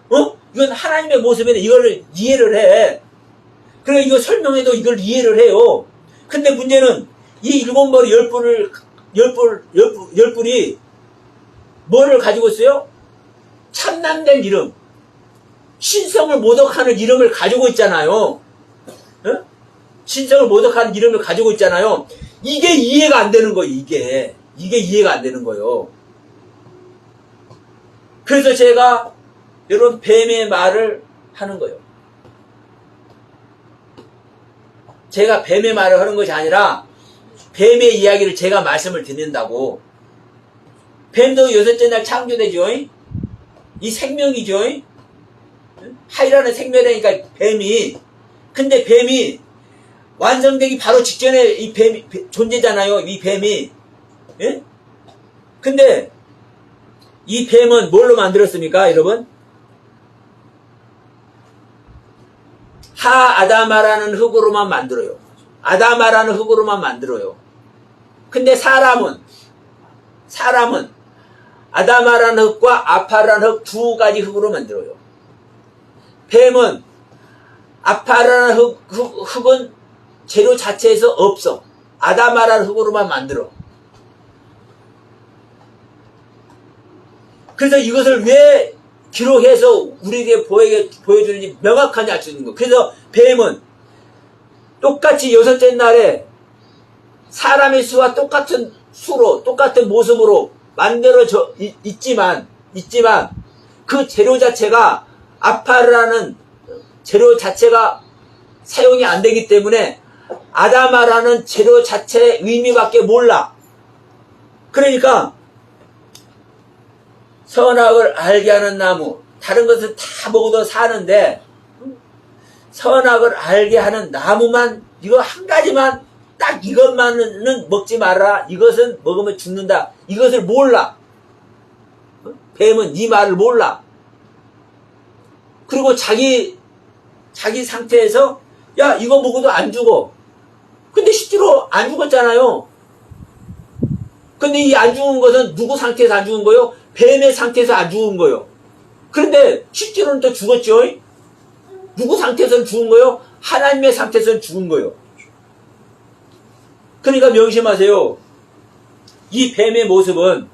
이건 하나님의 모습이네. 이거를 이해를 해. 그래 이거 설명해도 이걸 이해를 해요. 근데 문제는 이 일곱 머리 열 뿔이 뭐를 가지고 있어요? 참남된 이름, 신성을 모독하는 이름을 가지고 있잖아요. 신성을 모독하는 이름을 가지고 있잖아요. 이게 이해가 안 되는 거예요. 이게 이해가 안 되는 거예요. 그래서 제가 이런 뱀의 말을 하는 거예요. 제가 뱀의 말을 하는 것이 아니라 뱀의 이야기를 제가 말씀을 드린다고. 뱀도 여섯째 날 창조되죠. 이 생명이죠. 하이라는 생명이니까 뱀이. 근데 뱀이 완성되기 바로 직전에 이 뱀이 존재잖아요. 이 뱀이. 예? 근데 이 뱀은 뭘로 만들었습니까, 여러분? 아다마라는 흙으로만 만들어요. 아다마라는 흙으로만 만들어요. 근데 사람은 아다마라는 흙과 아파라는 흙 두 가지 흙으로 만들어요. 뱀은 아파라는 흙은 재료 자체에서 없어. 아다마라는 흙으로만 만들어. 그래서 이것을 왜 기록해서 우리에게 보여주는지 명확하게 알 수 있는 거. 그래서 뱀은 똑같이 여섯째 날에 사람의 수와 똑같은 수로, 똑같은 모습으로 만들어져 있지만 그 재료 자체가 아파라는 재료 자체가 사용이 안 되기 때문에 아다마라는 재료 자체의 의미밖에 몰라. 그러니까 선악을 알게 하는 나무, 다른 것은 다 먹어도 사는데 선악을 알게 하는 나무만, 이거 한 가지만, 딱 이것만은 먹지 마라. 이것은 먹으면 죽는다. 이것을 몰라. 뱀은 이 말을 몰라. 그리고 자기 상태에서 야 이거 먹어도 안 죽어. 근데 실제로 안 죽었잖아요. 근데 이 안 죽은 것은 누구 상태에서 안 죽은 거요? 뱀의 상태에서 안 죽은 거요. 그런데 실제로는 또 죽었죠. 누구 상태에서는 죽은 거요? 하나님의 상태에서는 죽은 거요. 그러니까 명심하세요. 이 뱀의 모습은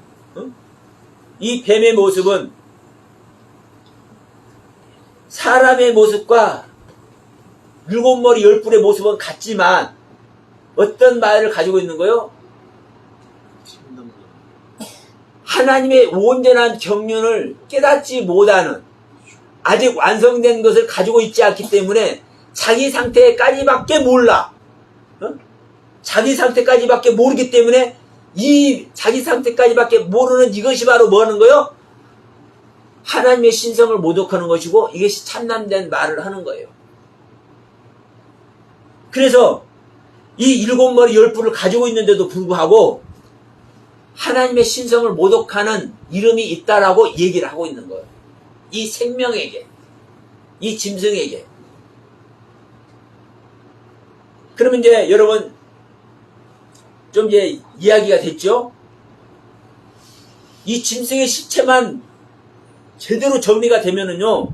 사람의 모습과 일곱 머리 열 뿔의 모습은 같지만 어떤 말을 가지고 있는 거요? 하나님의 온전한 경륜을 깨닫지 못하는, 아직 완성된 것을 가지고 있지 않기 때문에 자기 상태까지밖에 몰라. 자기 상태까지밖에 모르기 때문에 이 자기 상태까지밖에 모르는 이것이 바로 뭐 하는 거예요? 하나님의 신성을 모독하는 것이고, 이것이 참남된 말을 하는 거예요. 그래서 이 일곱 머리 열 뿔을 가지고 있는데도 불구하고 하나님의 신성을 모독하는 이름이 있다라고 얘기를 하고 있는 거예요. 이 생명에게, 이 짐승에게. 그러면 이제 여러분 좀 이제 이야기가 됐죠? 이 짐승의 실체만 제대로 정리가 되면은요,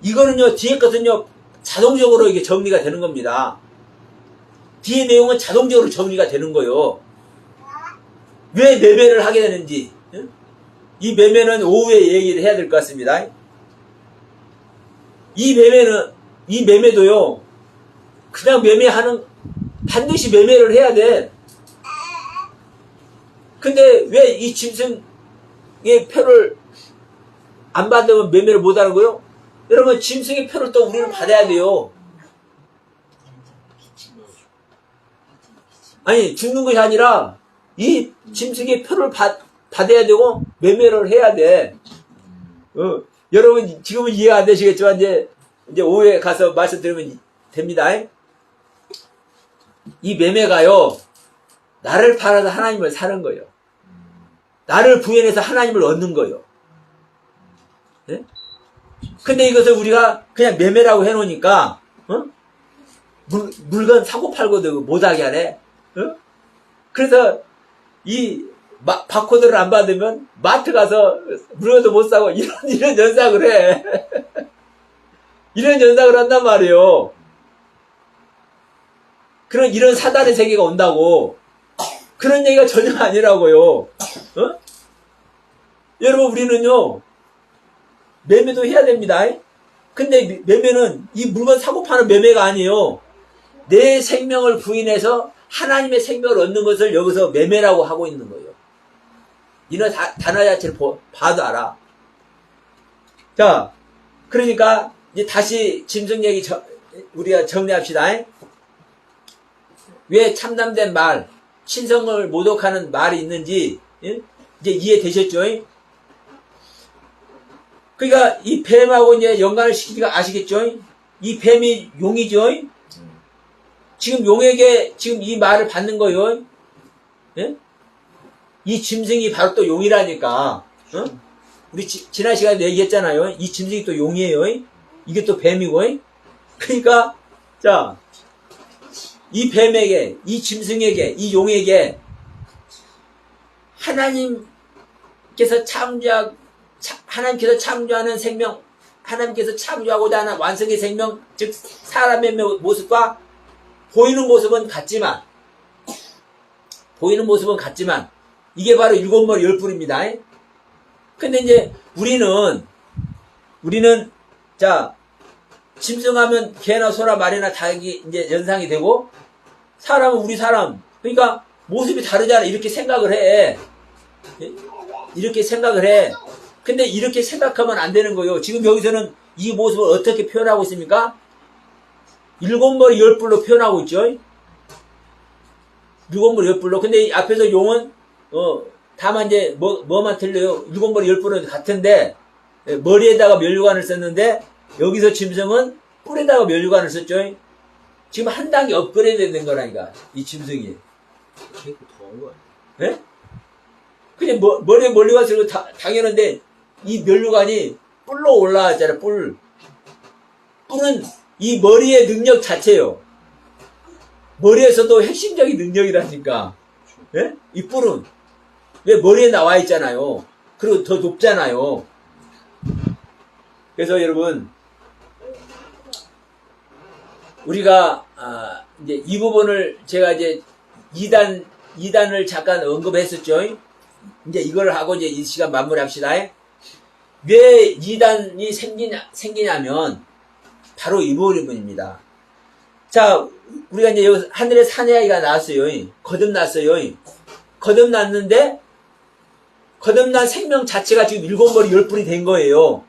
이거는요, 뒤에 것은요, 자동적으로 이게 정리가 되는 겁니다. 뒤에 내용은 자동적으로 정리가 되는 거예요. 왜 매매를 하게 되는지. 이 매매는 오후에 얘기를 해야 될 것 같습니다. 이 매매도요, 그냥 반드시 매매를 해야 돼. 근데 왜 이 짐승의 표를 안 받으면 매매를 못 하는 거요? 여러분, 짐승의 표를 또 우리는 받아야 돼요. 아니, 죽는 것이 아니라 이 짐승의 표를 받아야 되고 매매를 해야 돼. 여러분 지금은 이해가 안 되시겠지만 이제 오후에 가서 말씀드리면 됩니다. 이 매매가요, 나를 팔아서 하나님을 사는 거예요. 나를 부인해서 하나님을 얻는 거예요. 예? 근데 이것을 우리가 그냥 매매라고 해놓으니까, 어? 물건 사고 팔고도 못하게 하네. 어? 그래서 이 바코드를 안 받으면 마트 가서 물건도 못 사고 이런 연상을 해. 이런 연상을 한단 말이에요. 이런 사단의 세계가 온다고. 그런 얘기가 전혀 아니라고요. 어? 여러분, 우리는요, 매매도 해야 됩니다. 근데 매매는 이 물건 사고 파는 매매가 아니에요. 내 생명을 부인해서 하나님의 생명을 얻는 것을 여기서 매매라고 하고 있는 거예요. 이런 단어 자체를 봐도 알아. 자, 그러니까 이제 다시 짐승 얘기 우리가 정리합시다. 왜 참담된 말, 신성을 모독하는 말이 있는지 이제 이해되셨죠? 그러니까 이 뱀하고 이제 연관을 시키기가 아시겠죠? 이 뱀이 용이죠? 지금 용에게 지금 이 말을 받는 거요. 예? 이 짐승이 바로 또 용이라니까. 어? 우리 지난 시간에 얘기했잖아요. 이 짐승이 또 용이에요. 이게 또 뱀이고. 그러니까 자, 이 뱀에게, 이 짐승에게, 이 용에게 하나님께서 창조하는 생명, 하나님께서 창조하고자 하는 완성의 생명, 즉 사람의 모습과 보이는 모습은 같지만 이게 바로 일곱 머리 열 뿔입니다. 근데 이제 우리는 자, 짐승하면 개나 소나 말이나 닭이 이제 연상이 되고, 사람은 우리 사람, 그러니까 모습이 다르잖아. 이렇게 생각을 해. 이렇게 생각을 해. 근데 이렇게 생각하면 안 되는 거예요. 지금 여기서는 이 모습을 어떻게 표현하고 있습니까? 일곱 머리 열 뿔로 표현하고 있죠. 일곱 머리 열 뿔로. 근데 앞에서 용은 다만 이제 뭐만 틀려요. 일곱 머리 열 뿔은 같은데 머리에다가 면류관을 썼는데 여기서 짐승은 뿔에다가 면류관을 썼죠. 지금 한 단계 업그레이드 된 거라니까 이 짐승이. 그리고 더한 거 예? 아니야? 그냥 머리에 면류관 쓰고 당연한데 이 면류관이 뿔로 올라왔잖아요. 뿔은 이 머리의 능력 자체요. 머리에서도 핵심적인 능력이라니까. 예? 이 뿔은 왜 머리에 나와 있잖아요. 그리고 더 높잖아요. 그래서 여러분, 우리가 이제 이 부분을 제가 이제 2단을 잠깐 언급했었죠. 이제 이걸 하고 이제 이 시간 마무리합시다. 왜 2단이 생기냐면 바로 이 부분입니다. 자, 우리가 이제 여기 하늘에 사내아이가 나왔어요. 거듭났어요. 거듭났는데 거듭난 생명 자체가 지금 일곱 머리 열 뿔이 된 거예요.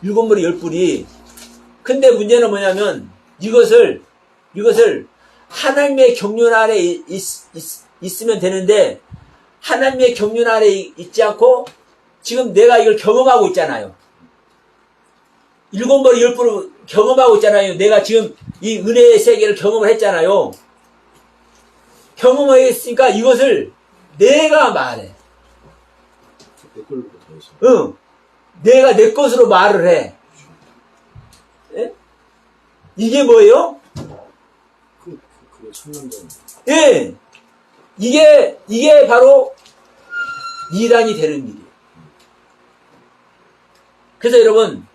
일곱 머리 열 뿔이. 근데 문제는 뭐냐면 이것을 하나님의 경륜 아래 있으면 되는데 하나님의 경륜 아래 있지 않고 지금 내가 이걸 경험하고 있잖아요. 일곱 머리 열 뿔을 경험하고 있잖아요. 내가 지금 이 은혜의 세계를 경험을 했잖아요. 경험을 했으니까 이것을 내가 말해. 내 걸로 더 있어. 응. 내가 내 것으로 말을 해. 예? 이게 뭐예요? 그게 참남자는. 예. 이게 바로 2단이 되는 일이에요. 그래서 여러분,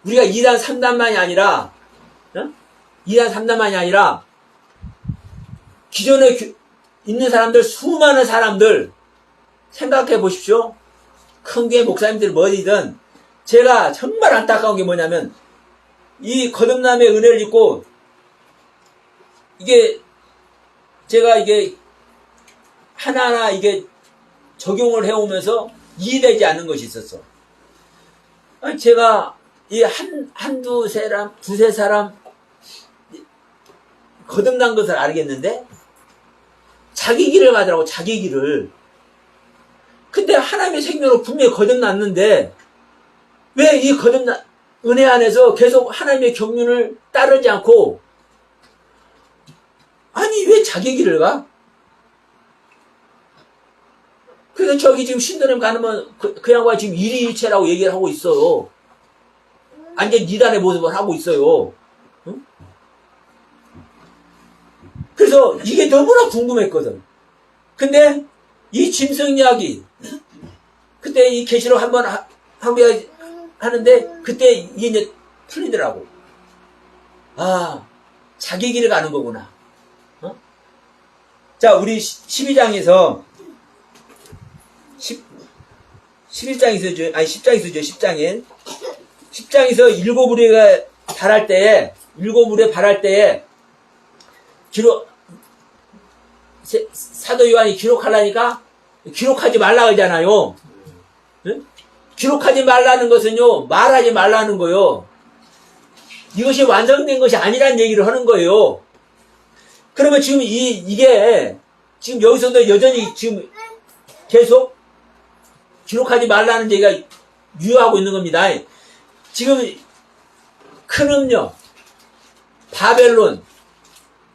우리가 2단, 3단만이 아니라, 2단, 3단만이 아니라, 기존에 있는 사람들, 수많은 사람들, 생각해 보십시오. 큰 교회 목사님들 뭐든, 제가 정말 안타까운 게 뭐냐면, 이 거듭남의 은혜를 입고, 제가 하나하나 적용을 해오면서 이해되지 않는 것이 있었어. 아니, 제가 두세 사람 거듭난 것을 알겠는데 자기 길을 가더라고. 자기 길을. 근데 하나님의 생명으로 분명히 거듭났는데 왜 이 거듭난 은혜 안에서 계속 하나님의 경륜을 따르지 않고 아니 왜 자기 길을 가? 그래서 저기 지금 신도림 가면 그 양반이 지금 일희일체라고 얘기를 하고 있어요. 완전 이단의 모습을 하고 있어요. 응? 그래서 이게 너무나 궁금했거든. 근데 이 짐승 이야기, 그때 이 계시록 한번 하는데 그때 이게 이제 틀리더라고. 아, 자기 길을 가는 거구나. 어? 자, 우리 12장에서 11장에서죠. 아니 10장에서죠. 10장에서 일곱 우리가 발할 때에 기록 사도 요한이 기록하려니까 기록하지 말라 그러잖아요. 응? 기록하지 말라는 것은요, 말하지 말라는 거요. 이것이 완성된 것이 아니란 얘기를 하는 거예요. 그러면 지금 이게 지금 여기서도 여전히 지금 계속 기록하지 말라는 얘기가 유효하고 있는 겁니다. 지금 큰 음력, 바벨론,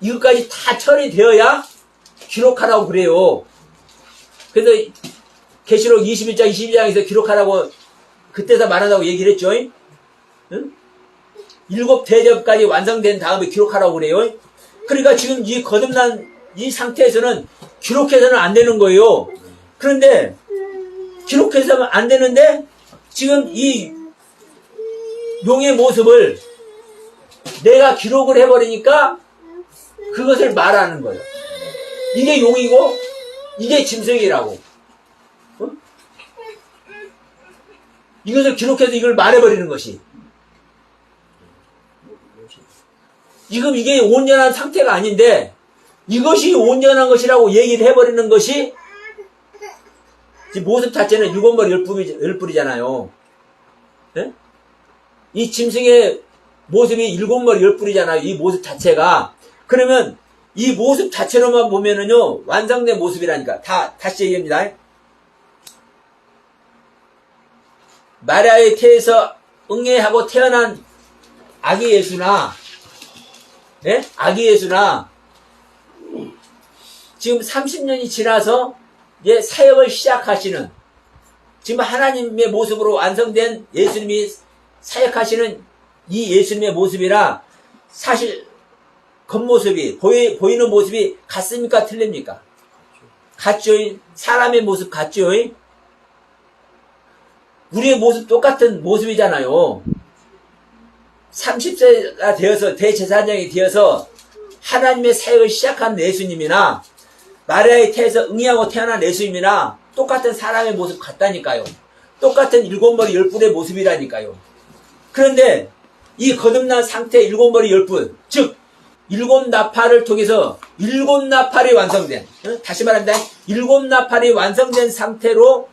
이것까지 다 처리되어야 기록하라고 그래요. 그래서 계시록 21장, 22장에서 기록하라고 그때서 말한다고 얘기를 했죠. 응? 7 대접까지 완성된 다음에 기록하라고 그래요. 그러니까 지금 이 거듭난 이 상태에서는 기록해서는 안 되는 거예요. 그런데 기록해서는 안 되는데 지금 이 용의 모습을 내가 기록을 해버리니까 그것을 말하는 거예요. 이게 용이고 이게 짐승이라고. 어? 이것을 기록해서 이걸 말해버리는 것이. 지금 이게 온전한 상태가 아닌데 이것이 온전한 것이라고 얘기를 해버리는 것이 모습 자체는 7머리 10뿔이잖아요. 네? 이 짐승의 모습이 7머리 10뿔이잖아요. 이 모습 자체가. 그러면 이 모습 자체로만 보면은요, 완성된 모습이라니까. 다시 얘기합니다. 마리아의 태에서 응애하고 태어난 아기 예수나, 예? 아기 예수나, 지금 30년이 지나서 이제 사역을 시작하시는, 지금 하나님의 모습으로 완성된 예수님이 사역하시는 이 예수님의 모습이라 사실 겉모습이 보이는 모습이 같습니까? 틀립니까? 같죠. 사람의 모습 같죠. 우리의 모습 똑같은 모습이잖아요. 30세가 되어서 대제사장이 되어서 하나님의 사역을 시작한 예수님이나 마리아의 태에서 응이하고 태어난 예수님이나 똑같은 사람의 모습 같다니까요. 똑같은 7머리 10뿔의 모습이라니까요. 그런데 이 거듭난 상태 7머리 10뿔, 즉 7나팔을 통해서 7나팔이 완성된, 다시 말합니다. 7나팔이 완성된 상태로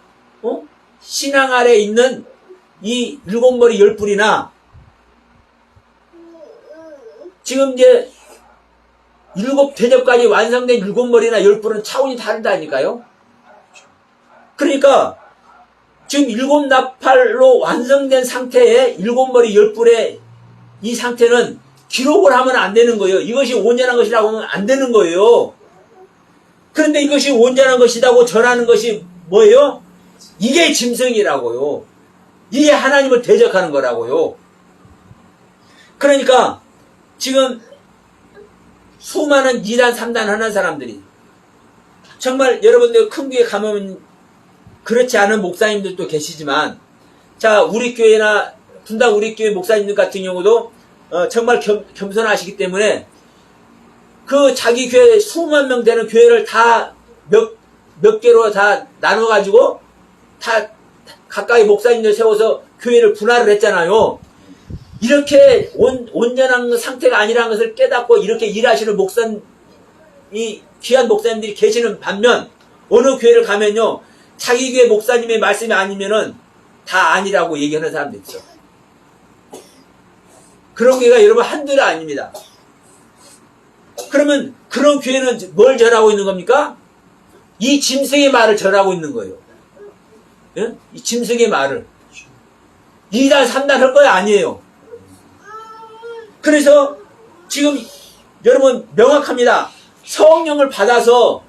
신앙 아래 있는 이 7머리 10뿔이나 지금 이제 7 대접까지 완성된 7머리나 10뿔은 차원이 다르다니까요. 그러니까 지금 7나팔로 완성된 상태의 7머리 10뿔의 이 상태는 기록을 하면 안 되는 거예요. 이것이 온전한 것이라고 하면 안 되는 거예요. 그런데 이것이 온전한 것이라고 전하는 것이 뭐예요? 이게 짐승이라고요. 이게 하나님을 대적하는 거라고요. 그러니까 지금 수많은 2단, 3단 하는 사람들이 정말 여러분들 큰 교회 가면 그렇지 않은 목사님들도 계시지만 자, 우리 교회나 분당 우리 교회 목사님들 같은 경우도 정말 겸손하시기 때문에 그 자기 교회 수만 명 되는 교회를 다 몇 개로 다 나눠가지고 다 가까이 목사님들 세워서 교회를 분할을 했잖아요. 이렇게 온전한 상태가 아니라는 것을 깨닫고 이렇게 일하시는 이 귀한 목사님들이 계시는 반면 어느 교회를 가면요 자기 교회 목사님의 말씀이 아니면은 다 아니라고 얘기하는 사람도 있어. 그런 교회가 여러분 한둘이 아닙니다. 그러면 그런 교회는 뭘 전하고 있는 겁니까? 이 짐승의 말을 전하고 있는 거예요. 예? 이 짐승의 말을 2단 3단 할 거야 아니에요. 그래서 지금 여러분 명확합니다. 성령을 받아서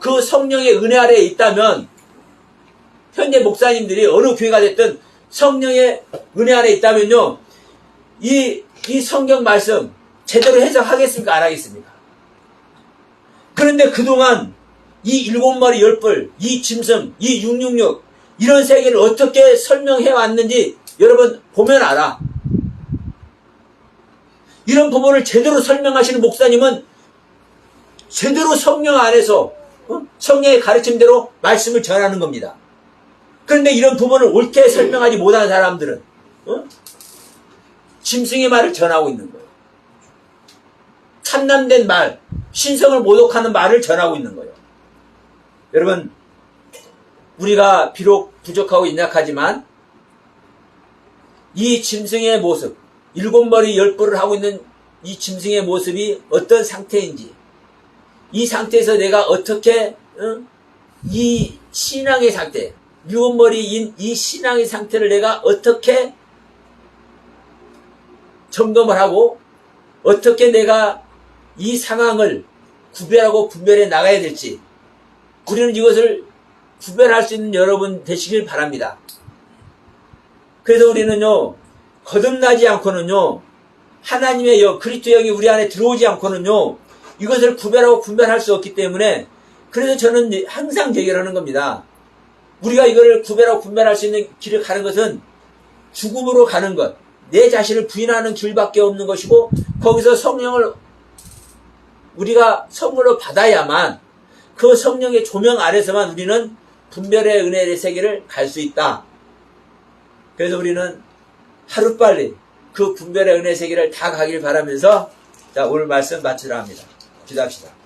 그 성령의 은혜 아래에 있다면 현재 목사님들이 어느 교회가 됐든 성령의 은혜 아래에 있다면요 이 성경 말씀 제대로 해석하겠습니까? 안 하겠습니까? 그런데 그동안 이 7머리 10뿔, 이 짐승, 이 666 이런 세계를 어떻게 설명해 왔는지 여러분 보면 알아. 이런 부분을 제대로 설명하시는 목사님은 제대로 성령 안에서 성령의 가르침대로 말씀을 전하는 겁니다. 그런데 이런 부분을 옳게 설명하지 못하는 사람들은 짐승의 말을 전하고 있는 거예요. 참남된 말, 신성을 모독하는 말을 전하고 있는 거예요. 여러분, 우리가 비록 부족하고 인약하지만 이 짐승의 모습, 7머리 10뿔을 하고 있는 이 짐승의 모습이 어떤 상태인지, 이 상태에서 내가 어떻게 이 신앙의 상태, 7머리인 이 신앙의 상태를 내가 어떻게 점검을 하고 어떻게 내가 이 상황을 구별하고 분별해 나가야 될지 우리는 이것을 구별할 수 있는 여러분 되시길 바랍니다. 그래서 우리는요 거듭나지 않고는요 하나님의 그리스도 영이 우리 안에 들어오지 않고는요 이것을 구별하고 분별할 수 없기 때문에 그래서 저는 항상 제기하는 겁니다. 우리가 이거를 구별하고 분별할 수 있는 길을 가는 것은 죽음으로 가는 것, 내 자신을 부인하는 길밖에 없는 것이고 거기서 성령을 우리가 선물로 받아야만 그 성령의 조명 아래서만 우리는 분별의 은혜의 세계를 갈 수 있다. 그래서 우리는 하루빨리 그 분별의 은혜의 세계를 다 가길 바라면서 자 오늘 말씀 마치려 합니다. 기도합시다.